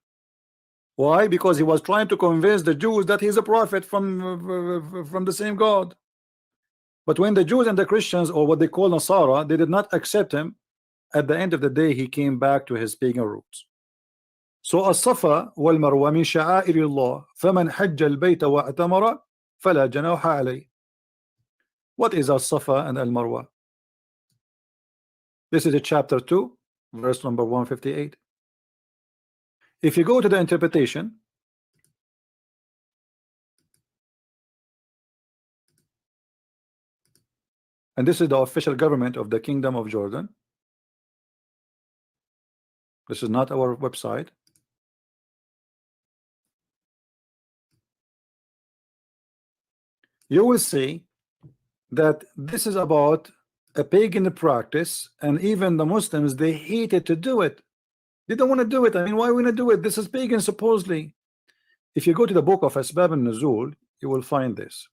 Speaker 1: Why? Because he was trying to convince the Jews that he's a prophet from the same God. But when the Jews and the Christians, or what they call Nasara, they did not accept him, at the end of the day he came back to his pagan roots. So as-Safa wal Marwa min sha'air Allah, faman hajja al-bayta wa atamara fala janaha alayhi. What is as-Safa and al-Marwa? This is a chapter 2, verse number 158. If you go to the interpretation, and this is the official government of the Kingdom of Jordan, this is not our website. You will see that this is about a pagan practice, and even the Muslims, they hated to do it. They don't want to do it. I mean, why want to do it? This is pagan supposedly. If you go to the book of Asbab al-Nuzul, you will find this.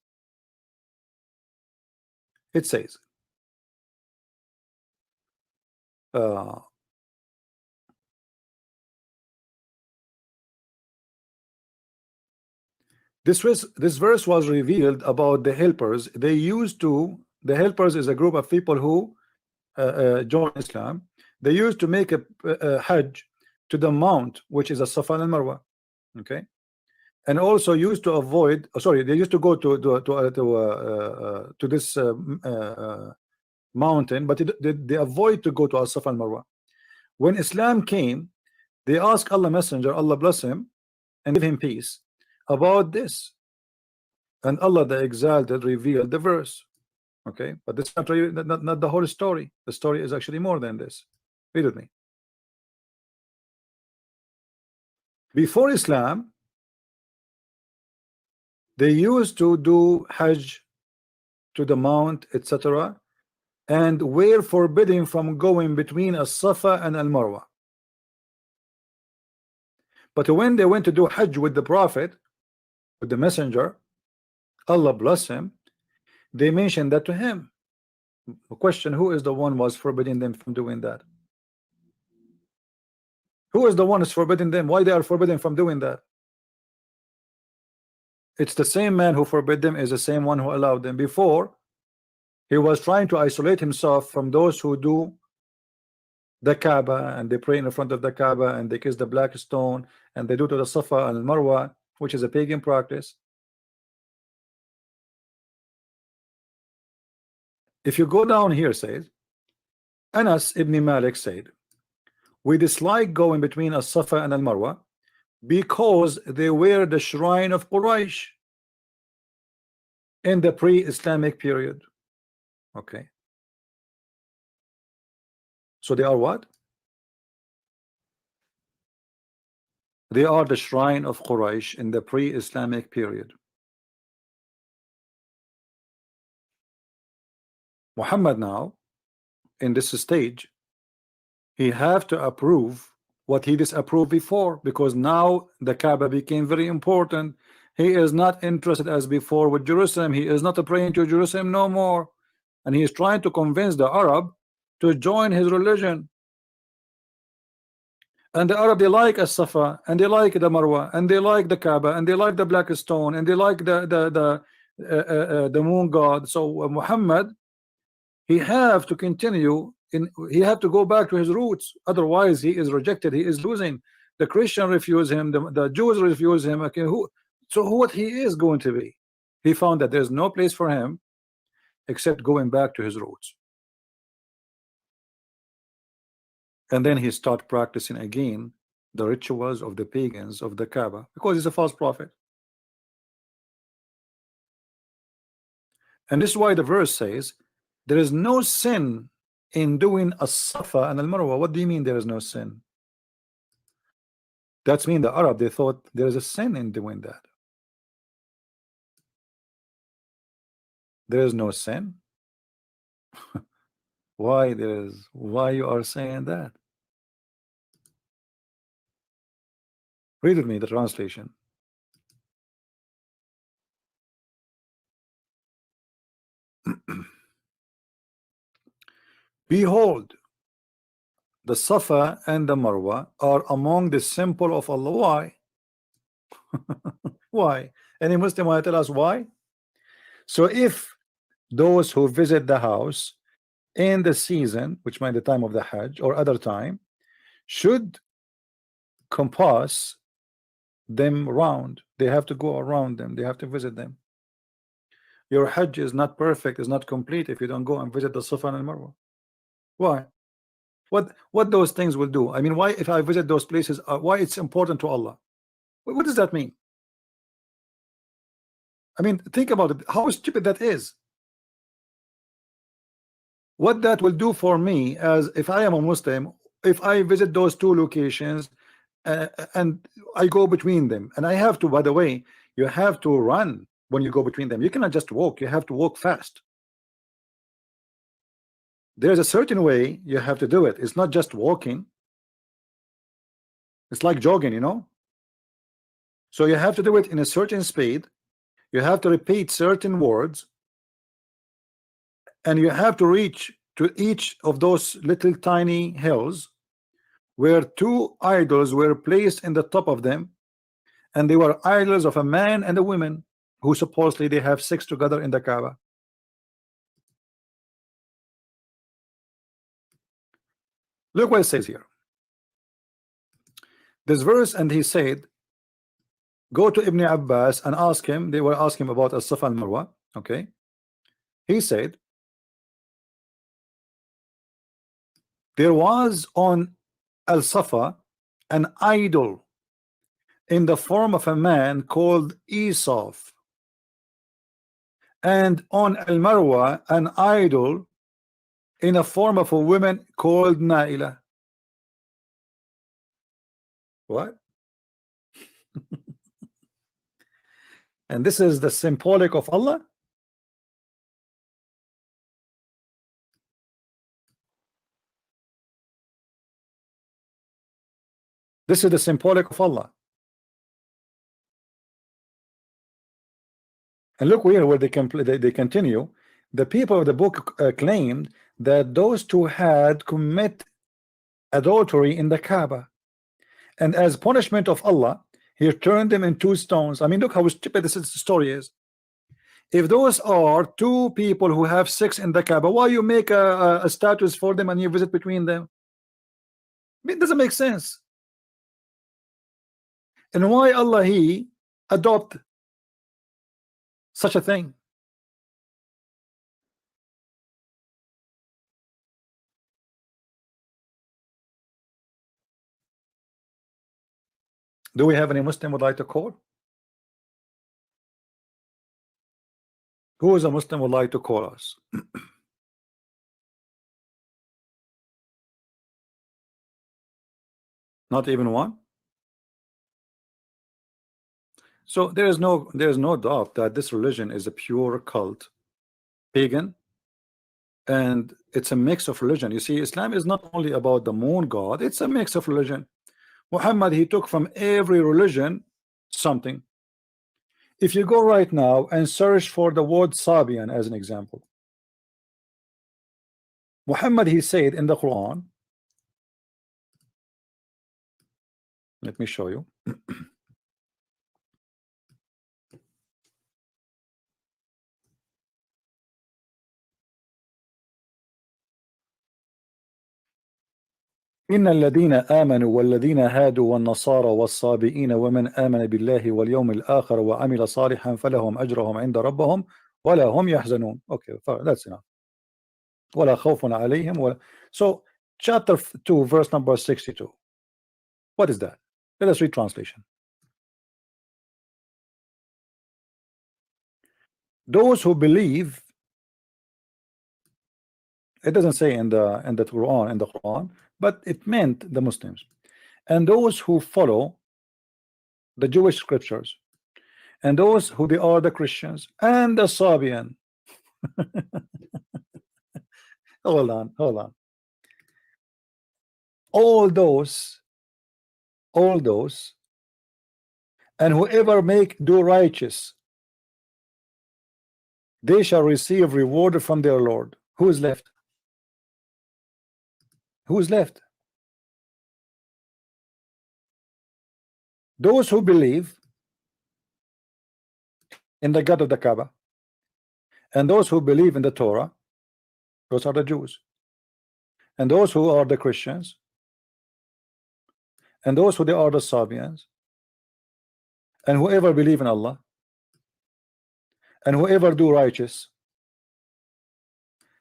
Speaker 1: It says this verse was revealed about the helpers. They used to, the helpers is a group of people who join Islam. They used to make a Hajj to the mount, which is a Safa and Marwa, okay, and also used to avoid. They used to go to this mountain, but they avoid to go to a Safa and Marwa. When Islam came, they asked Allah Messenger, Allah bless him and give him peace, about this, and Allah the Exalted revealed the verse. Okay, but this is not, really, not the whole story. The story is actually more than this. Read with me. Before Islam, they used to do Hajj to the mount, etc., and were forbidden from going between as-Safa and al-Marwa. But when they went to do Hajj with the Prophet, with the Messenger, Allah bless him, they mentioned that to him. The question: who is the one was forbidding them from doing that? Who is the one who's forbidding them? Why they are forbidden from doing that? It's the same man who forbid them is the same one who allowed them. Before, he was trying to isolate himself from those who do the Kaaba, and they pray in front of the Kaaba, and they kiss the black stone, and they do to the Safa and Marwa. which is a pagan practice. If you go down here, says Anas ibn Malik said, we dislike going between As-Safa and Al-Marwa because they were the shrine of Quraysh in the pre-Islamic period. Okay, so they are what? They are the shrine of Quraysh in the pre-Islamic period. Muhammad now, in this stage, he have to approve what he disapproved before, because now the Kaaba became very important. He is not interested as before with Jerusalem. He is not praying to Jerusalem no more, and he is trying to convince the Arab to join his religion. And the Arab, they like As-Safa, and they like the Marwa, and they like the Kaaba, and they like the black stone, and they like the moon god. So Muhammad, he have to continue in, he have to go back to his roots, otherwise he is rejected, he is losing. The Christian refuse him, the Jews refuse him. Okay, what he is going to be? He found that there's no place for him except going back to his roots. And then he started practicing again the rituals of the pagans of the Kaaba, because he's a false prophet. And this is why the verse says there is no sin in doing As-Safa and Al-Marwa. What do you mean there is no sin? That's mean the Arab, they thought there is a sin in doing that. There is no sin. Why you are saying that? Read with me the translation. Behold, the Safa and the Marwa are among the symbol of Allah. Why? Why? Any Muslim want to tell us why? So if those who visit the house in the season, which might be the time of the Hajj or other time, should compass them round, they have to go around them, they have to visit them. Your Hajj is not perfect, is not complete if you don't go and visit the Safa and Marwa. Why? What those things will do? I mean, why, if I visit those places, why it's important to Allah? What does that mean? I mean, think about it, how stupid that is. What that will do for me, as if I am a Muslim, if I visit those two locations and I go between them, and I have to, by the way, you have to run when you go between them. You cannot just walk, you have to walk fast. There's a certain way you have to do it. It's not just walking. It's like jogging, you know. So you have to do it in a certain speed. You have to repeat certain words, and you have to reach to each of those little tiny hills where two idols were placed in the top of them, and they were idols of a man and a woman who supposedly they have sex together in the Kaaba. Look what it says here. This verse, and he said, go to Ibn Abbas and ask him. They were asking about As-Safa and Marwa. Okay, he said there was on Al-Safa an idol in the form of a man called Esaf, and on Al-Marwa an idol in a form of a woman called Naila. What? And this is the symbolic of Allah? This is the symbolic of Allah. And look here where they continue. The people of the book claimed that those two had commit adultery in the Kaaba, and as punishment of Allah, he turned them into stones. I mean, look how stupid this story is. If those are two people who have sex in the Kaaba, why you make a status for them and you visit between them? I mean, it doesn't make sense. And why Allah, he adopt such a thing? Do we have any Muslim would like to call? Who is a Muslim would like to call us? Not even one. So there is no doubt that this religion is a pure cult, pagan, and it's a mix of religion. You see, Islam is not only about the moon god, it's a mix of religion. Muhammad, he took from every religion something. If you go right now and search for the word Sabian as an example, Muhammad, he said in the Quran, let me show you. إن الذين آمنوا والذين هادوا والنصارى والصابئين ومن آمن بالله واليوم الآخر وعمل صالحا فلهم أجرهم عند ربهم ولا هم يحزنون. Okay, that's enough. ولا خوف عليهم ولا... So chapter 2 verse number 62. What is that? Let us read translation. Those who believe, it doesn't say in the Quran, but it meant the Muslims, and those who follow the Jewish scriptures, and those who they are the Christians and the Sabian. hold on. All those, and whoever do righteous, they shall receive reward from their Lord. Who is left? Who is left? Those who believe in the God of the Kaaba, and those who believe in the Torah, those are the Jews, and those who are the Christians, and those who they are the Sabians, and whoever believe in Allah, and whoever do righteous,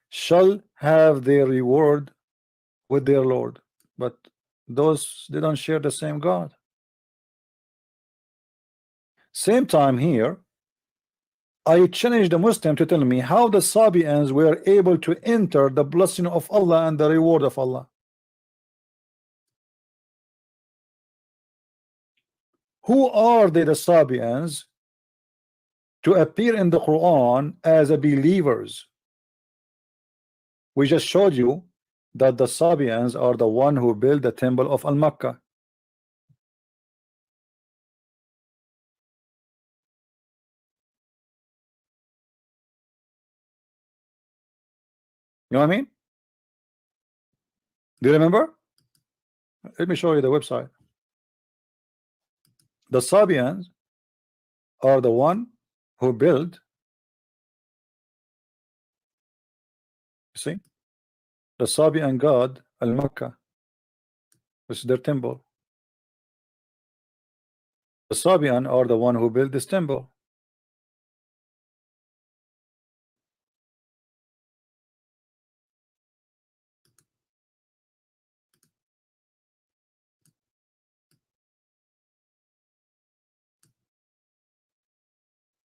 Speaker 1: shall have their reward with their Lord. But those, they don't share the same God. Same time here, I challenge the Muslim to tell me how the Sabians were able to enter the blessing of Allah and the reward of Allah. Who are they, the Sabians, to appear in the Quran as a believers? We just showed you that the Sabians are the one who built the temple of Al-Makkah. You know what I mean? Do you remember? Let me show you the website. The Sabians are the one who built, see, the Sabian god Al-Makkah. This is their temple. The Sabian are the one who built this temple.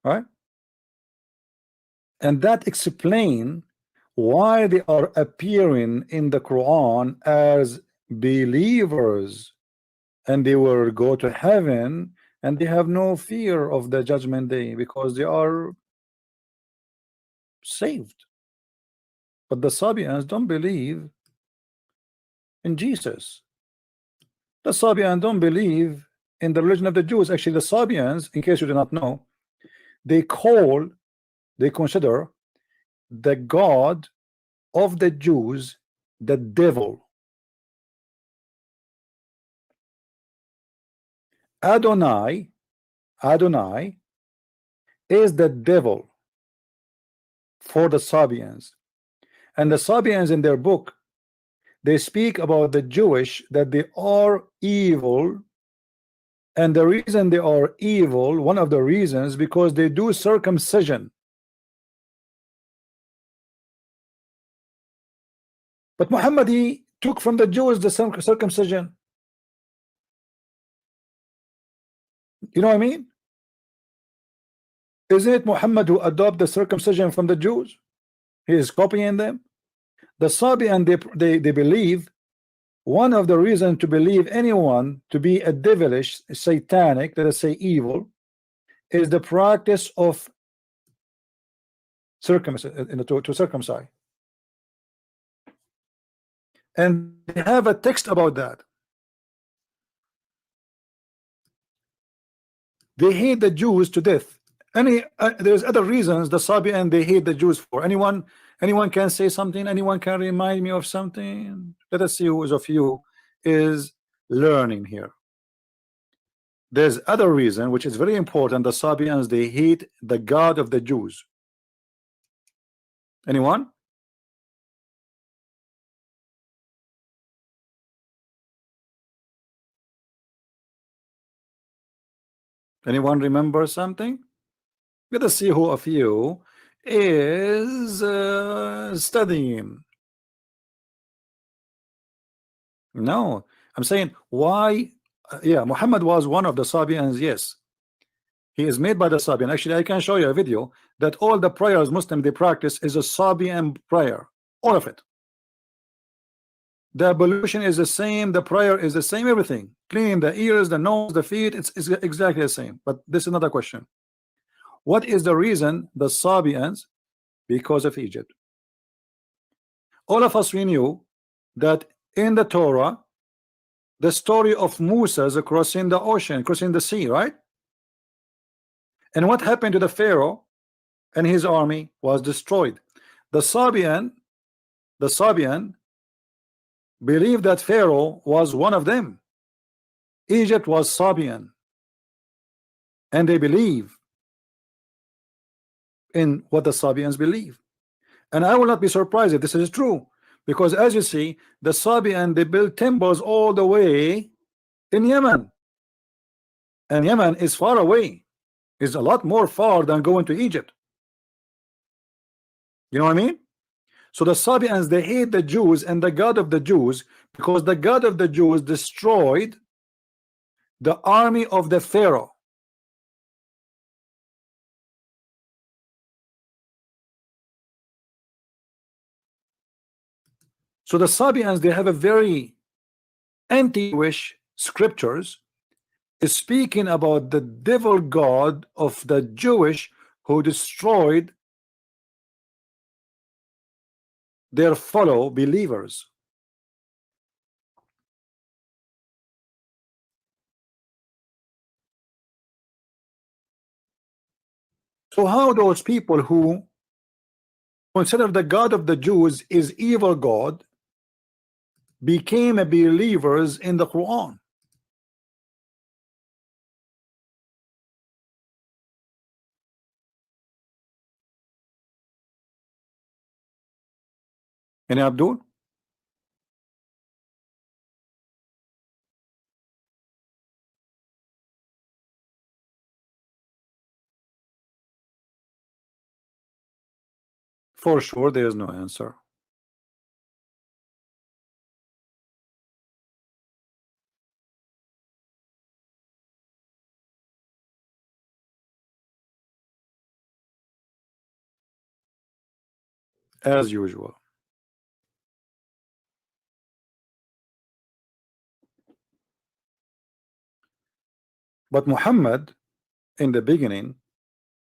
Speaker 1: Right? And that explains why they are appearing in the Quran as believers, and they will go to heaven, and they have no fear of the judgment day because they are saved. But the Sabians don't believe in Jesus. The Sabians don't believe in the religion of the Jews. Actually, the Sabians, in case you do not know, they consider the God of the Jews the devil. Adonai is the devil for the Sabians. And the Sabians in their book, they speak about the Jewish that they are evil And the reason they are evil, one of the reasons, because they do circumcision. But Muhammad, he took from the Jews the circumcision. You know what I mean? Isn't it Muhammad who adopted the circumcision from the Jews? He is copying them. The Sabian, they believe, one of the reasons to believe anyone to be a devilish, satanic, let us say evil, is the practice of circumcision, to circumcise. And they have a text about that. They hate the Jews to death. There's other reasons the Sabian they hate the Jews for. Anyone can say something? Anyone can remind me of something? Let us see who of you is learning here. There's other reason which is very important. The Sabians, they hate the God of the Jews. Anyone? Anyone remember something? Let us see who of you is studying. No, I'm saying why. Yeah, Muhammad was one of the Sabians. Yes, he is made by the Sabian. Actually, I can show you a video that all the prayers Muslim they practice is a Sabian prayer, all of it. The ablution is the same, the prayer is the same, everything. Cleaning the ears, the nose, the feet, it's exactly the same. But this is another question. What is the reason the Sabians? Because of Egypt. All of us, we knew that in the Torah, the story of Moses crossing the ocean, crossing the sea, right? And what happened to the Pharaoh and his army was destroyed. The Sabian believed that Pharaoh was one of them. Egypt was Sabian, and they believe in what the Sabians believe. And I will not be surprised if this is true, because as you see, the Sabian they built temples all the way in Yemen, and Yemen is far away, is a lot more far than going to Egypt. You know what I mean? So the Sabians they hate the Jews and the God of the Jews because the God of the Jews destroyed the army of the Pharaoh. So the Sabians they have a very anti-Jewish scriptures is speaking about the devil God of the Jewish who destroyed their fellow believers. So how those people who consider the God of the Jews is evil God became believers in the Quran? And Abdul? For sure, there is no answer. As usual. But Muhammad, in the beginning,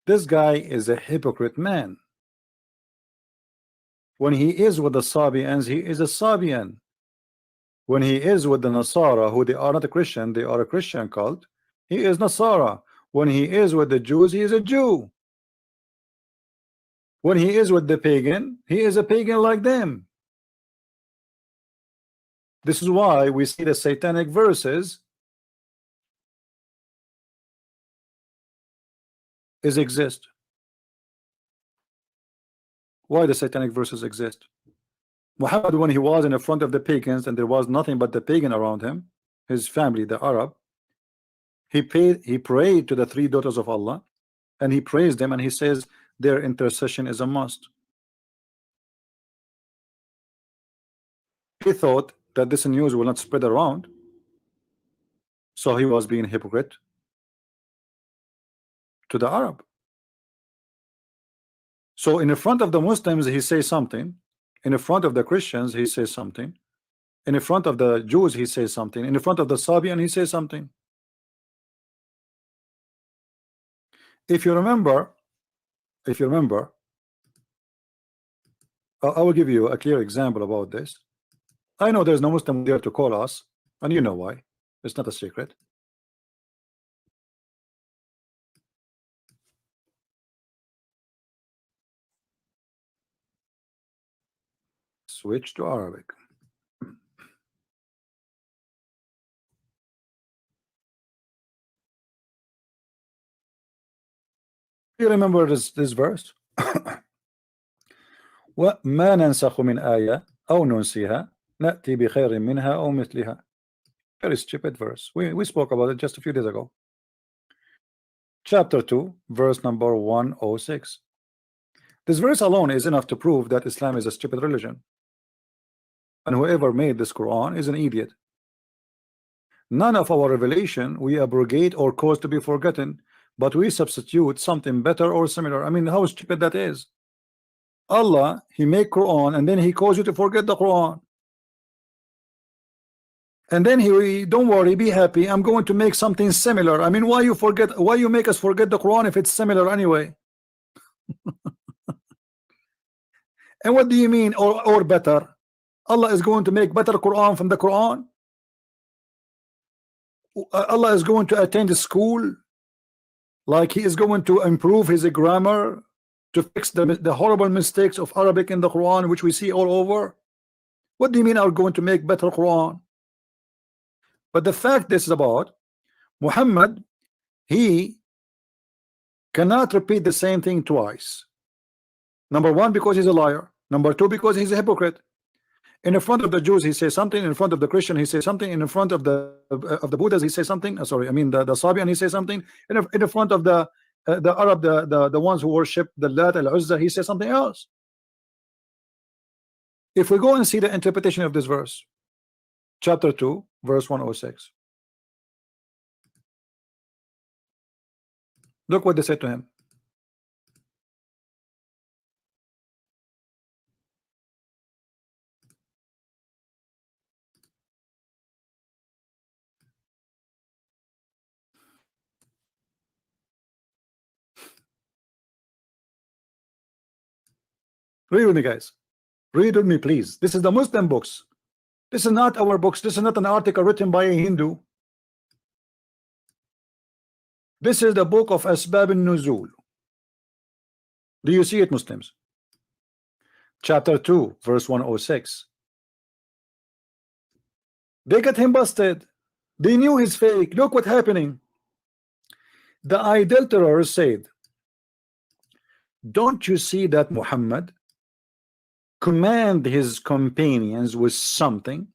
Speaker 1: this guy is a hypocrite man. When he is with the Sabians, he is a Sabian. When he is with the Nasara, who they are not a Christian, they are a Christian cult, he is Nasara. When he is with the Jews, he is a Jew. When he is with the pagan, he is a pagan like them. This is why we see the satanic verses exist. Why the satanic verses exist? Muhammad, when he was in the front of the pagans and there was nothing but the pagan around him, his family, the Arab, He prayed to the three daughters of Allah, and he praised them, and he says their intercession is a must. He thought that this news will not spread around, so he was being hypocrite to the Arab. So in front of the Muslims he says something, in front of the Christians he says something, in front of the Jews he says something, in front of the Sabian he says something. If you remember, I will give you a clear example about this. I know there's no Muslim there to call us, and you know why. It's not a secret. Switch to Arabic. You remember this verse? وما ننسخ من آية أو ننسيها نأتي بخير منها أو مثلها. Very stupid verse. We spoke about it just a few days ago. Chapter 2, verse number 106. This verse alone is enough to prove that Islam is a stupid religion, and whoever made this Quran is an idiot. None of our revelation we abrogate or cause to be forgotten, but we substitute something better or similar. I mean, how stupid that is. Allah, he made Quran, and then he calls you to forget the Quran, and then he, don't worry, be happy, I'm going to make something similar. I mean, why you make us forget the Quran if it's similar anyway? And what do you mean or better? Allah is going to make better Quran from the Quran? Allah is going to attend a school, like he is going to improve his grammar, to fix the horrible mistakes of Arabic in the Quran, which we see all over? What do you mean are going to make better Quran? But the fact this is about Muhammad, he cannot repeat the same thing twice. Number one, because he's a liar. Number two, because he's a hypocrite. In front of the Jews he says something, in front of the Christian he says something, in front of the Buddhas he says something. Sorry, I mean the Sabian he says something. In front of the Arab, the ones who worship the Lat al-Uzza, he says something else. If we go and see the interpretation of this verse, chapter 2, verse 106, look what they said to him. Read with me, guys. Read with me, please. This is the Muslim books. This is not our books. This is not an article written by a Hindu. This is the book of Asbab al-Nuzul. Do you see it, Muslims? Chapter 2, verse 106. They got him busted. They knew he's fake. Look what's happening. The idolaters said, don't you see that Muhammad command his companions with something,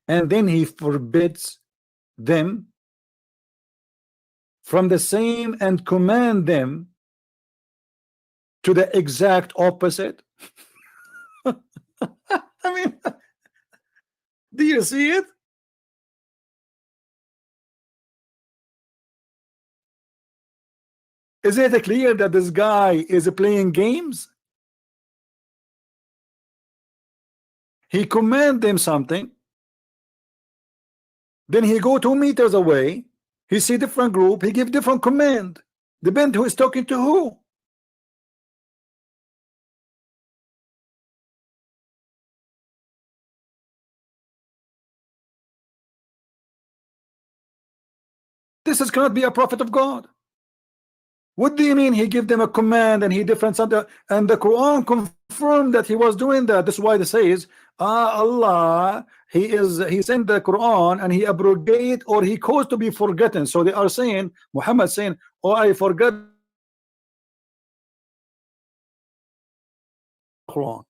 Speaker 1: and then he forbids them from the same and command them to the exact opposite? I mean, do you see it? Is it clear that this guy is playing games? He command them something, then he go 2 meters away, he see different group, he give different command, depend who is talking to who. This cannot be a prophet of God. What do you mean he give them a command and he different something? And the Quran confirmed that he was doing that. That's why it says, Allah, he sent the Quran and he abrogate or he caused to be forgotten. So they are saying, Muhammad saying, oh, I forgot Quran.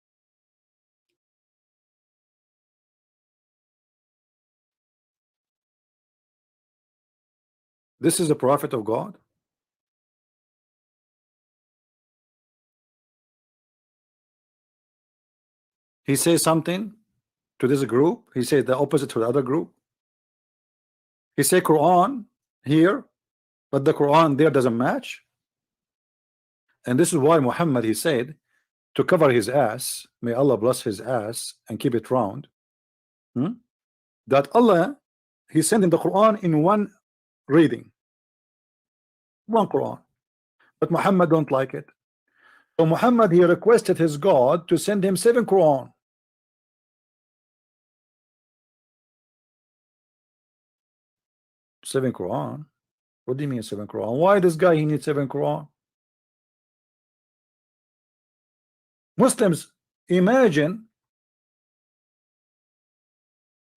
Speaker 1: This is the prophet of God. He says something to this group, he says the opposite to the other group. He say Quran here, but the Quran there doesn't match. And this is why Muhammad, he said, to cover his ass, may Allah bless his ass and keep it round, that Allah, he sent him the Quran in one reading, one Quran, but Muhammad don't like it. So Muhammad, he requested his God to send him 7 Quran. Seven Quran? What do you mean 7 Quran? Why this guy he needs 7 Quran? Muslims, imagine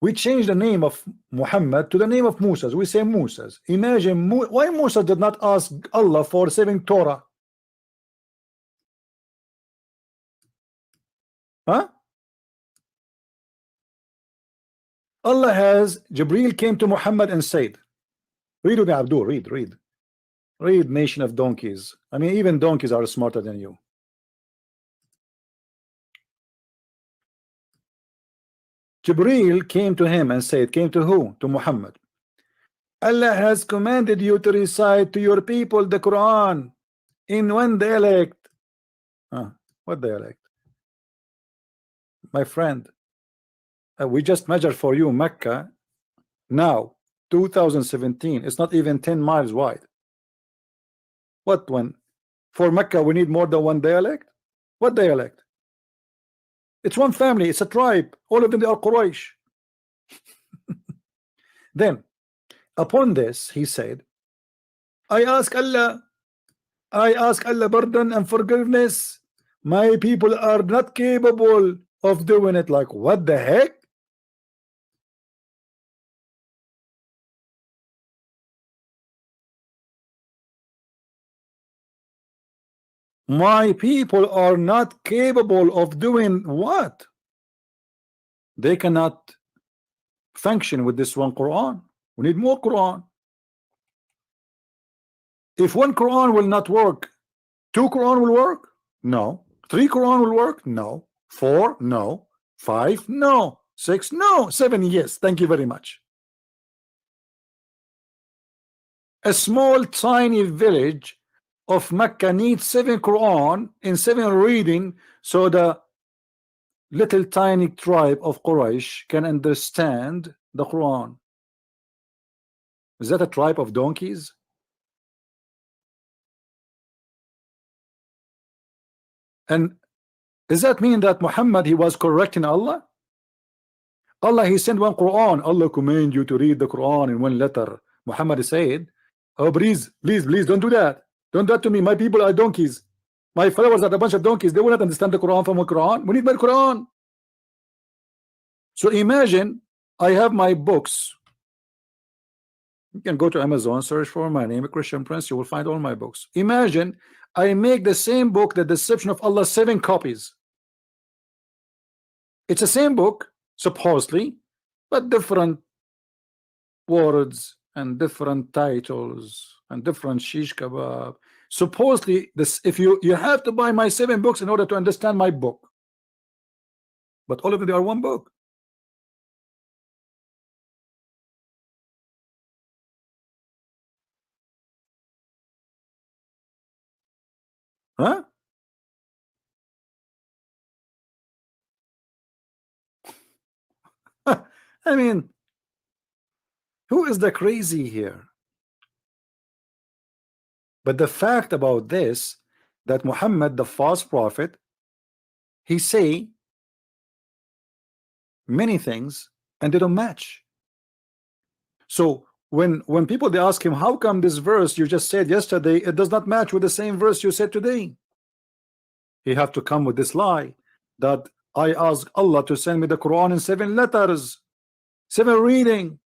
Speaker 1: we change the name of Muhammad to the name of Musa. We say Musa. Imagine why Musa did not ask Allah for 7 Torah. Huh? Allah has, Jibreel came to Muhammad and said, read with me, Abdul, read, nation of donkeys. I mean, even donkeys are smarter than you. Jibreel came to him and said, came to who? To Muhammad. Allah has commanded you to recite to your people the Quran in one dialect. What dialect? My friend, we just measured for you Mecca now, 2017. It's not even 10 miles wide. What one? For Mecca, we need more than one dialect? What dialect? It's one family, it's a tribe. All of them, they are Quraysh. Then, upon this, he said, I ask Allah pardon and forgiveness. My people are not capable of doing it. Like, what the heck? My people are not capable of doing what? They cannot function with this one Quran. We need more Quran. If one Quran will not work, 2 Quran will work? No. 3 Quran will work? No. 4? No. 5? No. 6? No. 7? Yes. Thank you very much. A small tiny village of Mecca needs 7 Quran in 7 reading, so the little tiny tribe of Quraysh can understand the Quran. Is that a tribe of donkeys? And does that mean that Muhammad, he was correcting Allah? Allah, he sent one Quran. Allah command you to read the Quran in one letter. Muhammad said, oh please don't do that. Don't do that to me. My people are donkeys. My followers are a bunch of donkeys. They will not understand the Quran from a Quran. We need more Quran. So imagine I have my books. You can go to Amazon, search for my name, Christian Prince. You will find all my books. Imagine I make the same book, The Deception of Allah, 7 copies. It's the same book, supposedly, but different words and different titles and different shish kebab. Supposedly, this, if you have to buy my 7 books in order to understand my book, but all of them, they are one book. Huh? I mean, who is the crazy here? But the fact about this, that Muhammad, the false prophet, he say many things and they don't match. So when people, they ask him, how come this verse you just said yesterday, it does not match with the same verse you said today? He have to come with this lie that I asked Allah to send me the Quran in 7 letters, 7 reading.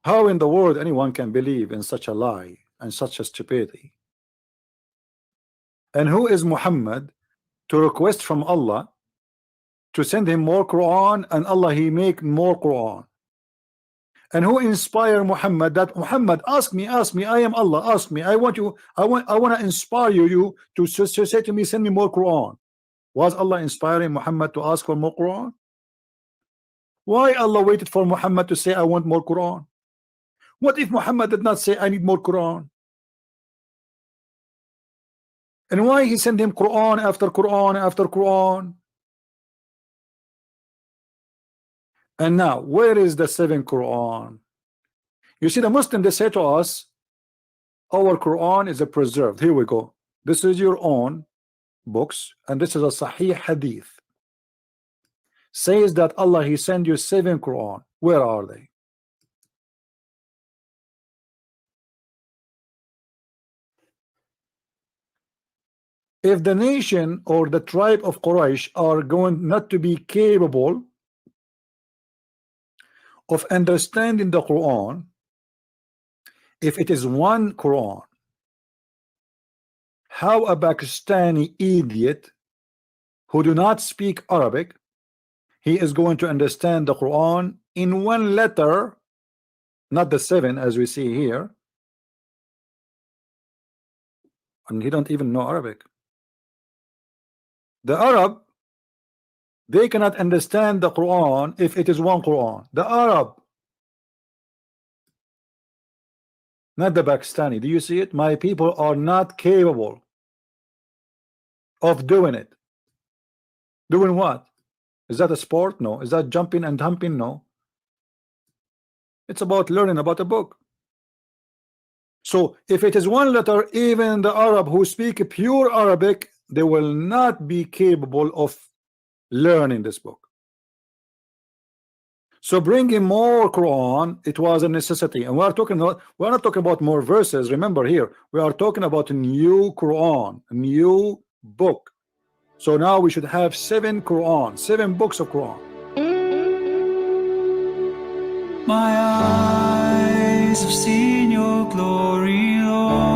Speaker 1: How in the world anyone can believe in such a lie and such a stupidity? And who is Muhammad to request from Allah to send him more Quran, and Allah he make more Quran. And who inspire Muhammad? That Muhammad, ask me, I am Allah, ask me, I want you, I want to inspire you to say to me, send me more Quran. Was Allah inspiring Muhammad to ask for more Quran? Why Allah waited for Muhammad to say I want more Quran? What if Muhammad did not say I need more Quran? And why he sent him Quran after Quran after Quran? And now, where is the 7th Quran? You see, the Muslim, they say to us, our Quran is a preserved. Here we go. This is your own books, and this is a Sahih Hadith. Says that Allah, he sent you 7 Quran. Where are they? If the nation or the tribe of Quraysh are going not to be capable of understanding the Quran, if it is one Quran, how a Pakistani idiot who do not speak Arabic, he is going to understand the Quran in one letter, not the 7 as we see here, and he don't even know Arabic. The Arab, they cannot understand the Quran if it is one Quran. The Arab, not the Pakistani. Do you see it? My people are not capable of doing it. Doing what? Is that a sport? No. Is that jumping and humping? No. It's about learning about a book. So if it is one letter, even the Arab who speak pure Arabic, they will not be capable of learning this book. So bringing more Quran, it was a necessity. And we're not talking about more verses. Remember here, we are talking about a new Quran, a new book. So now we should have 7 Quran, 7 books of Quran.
Speaker 3: My eyes have seen your glory, Lord.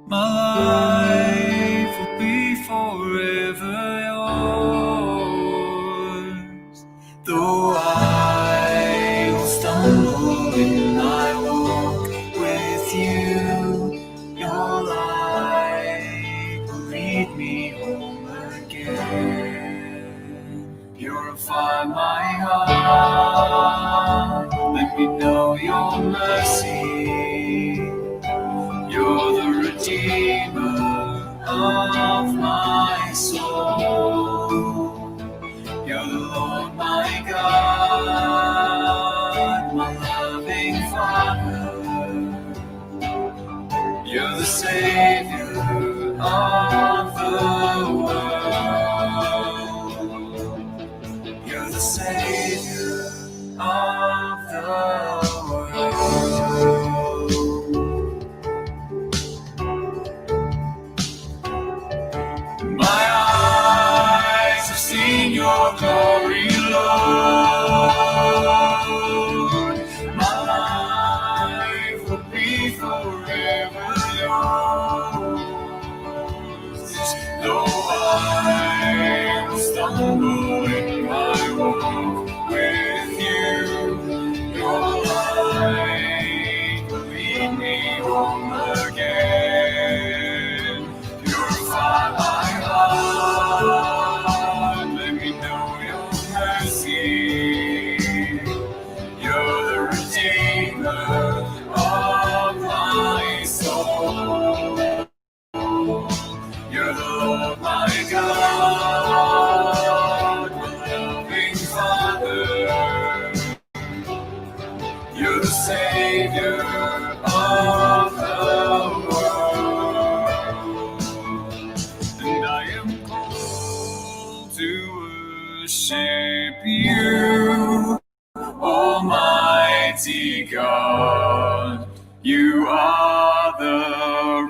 Speaker 3: My life will be forever yours. Though I will stumble in my walk with you, your light will lead me home again. Purify my heart, let me know your mercy. You're the Redeemer of my soul. You're the Lord my God, my loving Father. You're the Savior of the world. You're the Savior of the world. My eyes have seen your glory, Lord. My life will be forever yours. Though I will stumble in my walk with you, your light will lead me home again. Purify my heart, let me know your mercy. You're the Redeemer of my soul. You're the Lord my God, my loving Father. You're the Savior of the world. And I am called to worship you, Almighty God. You are the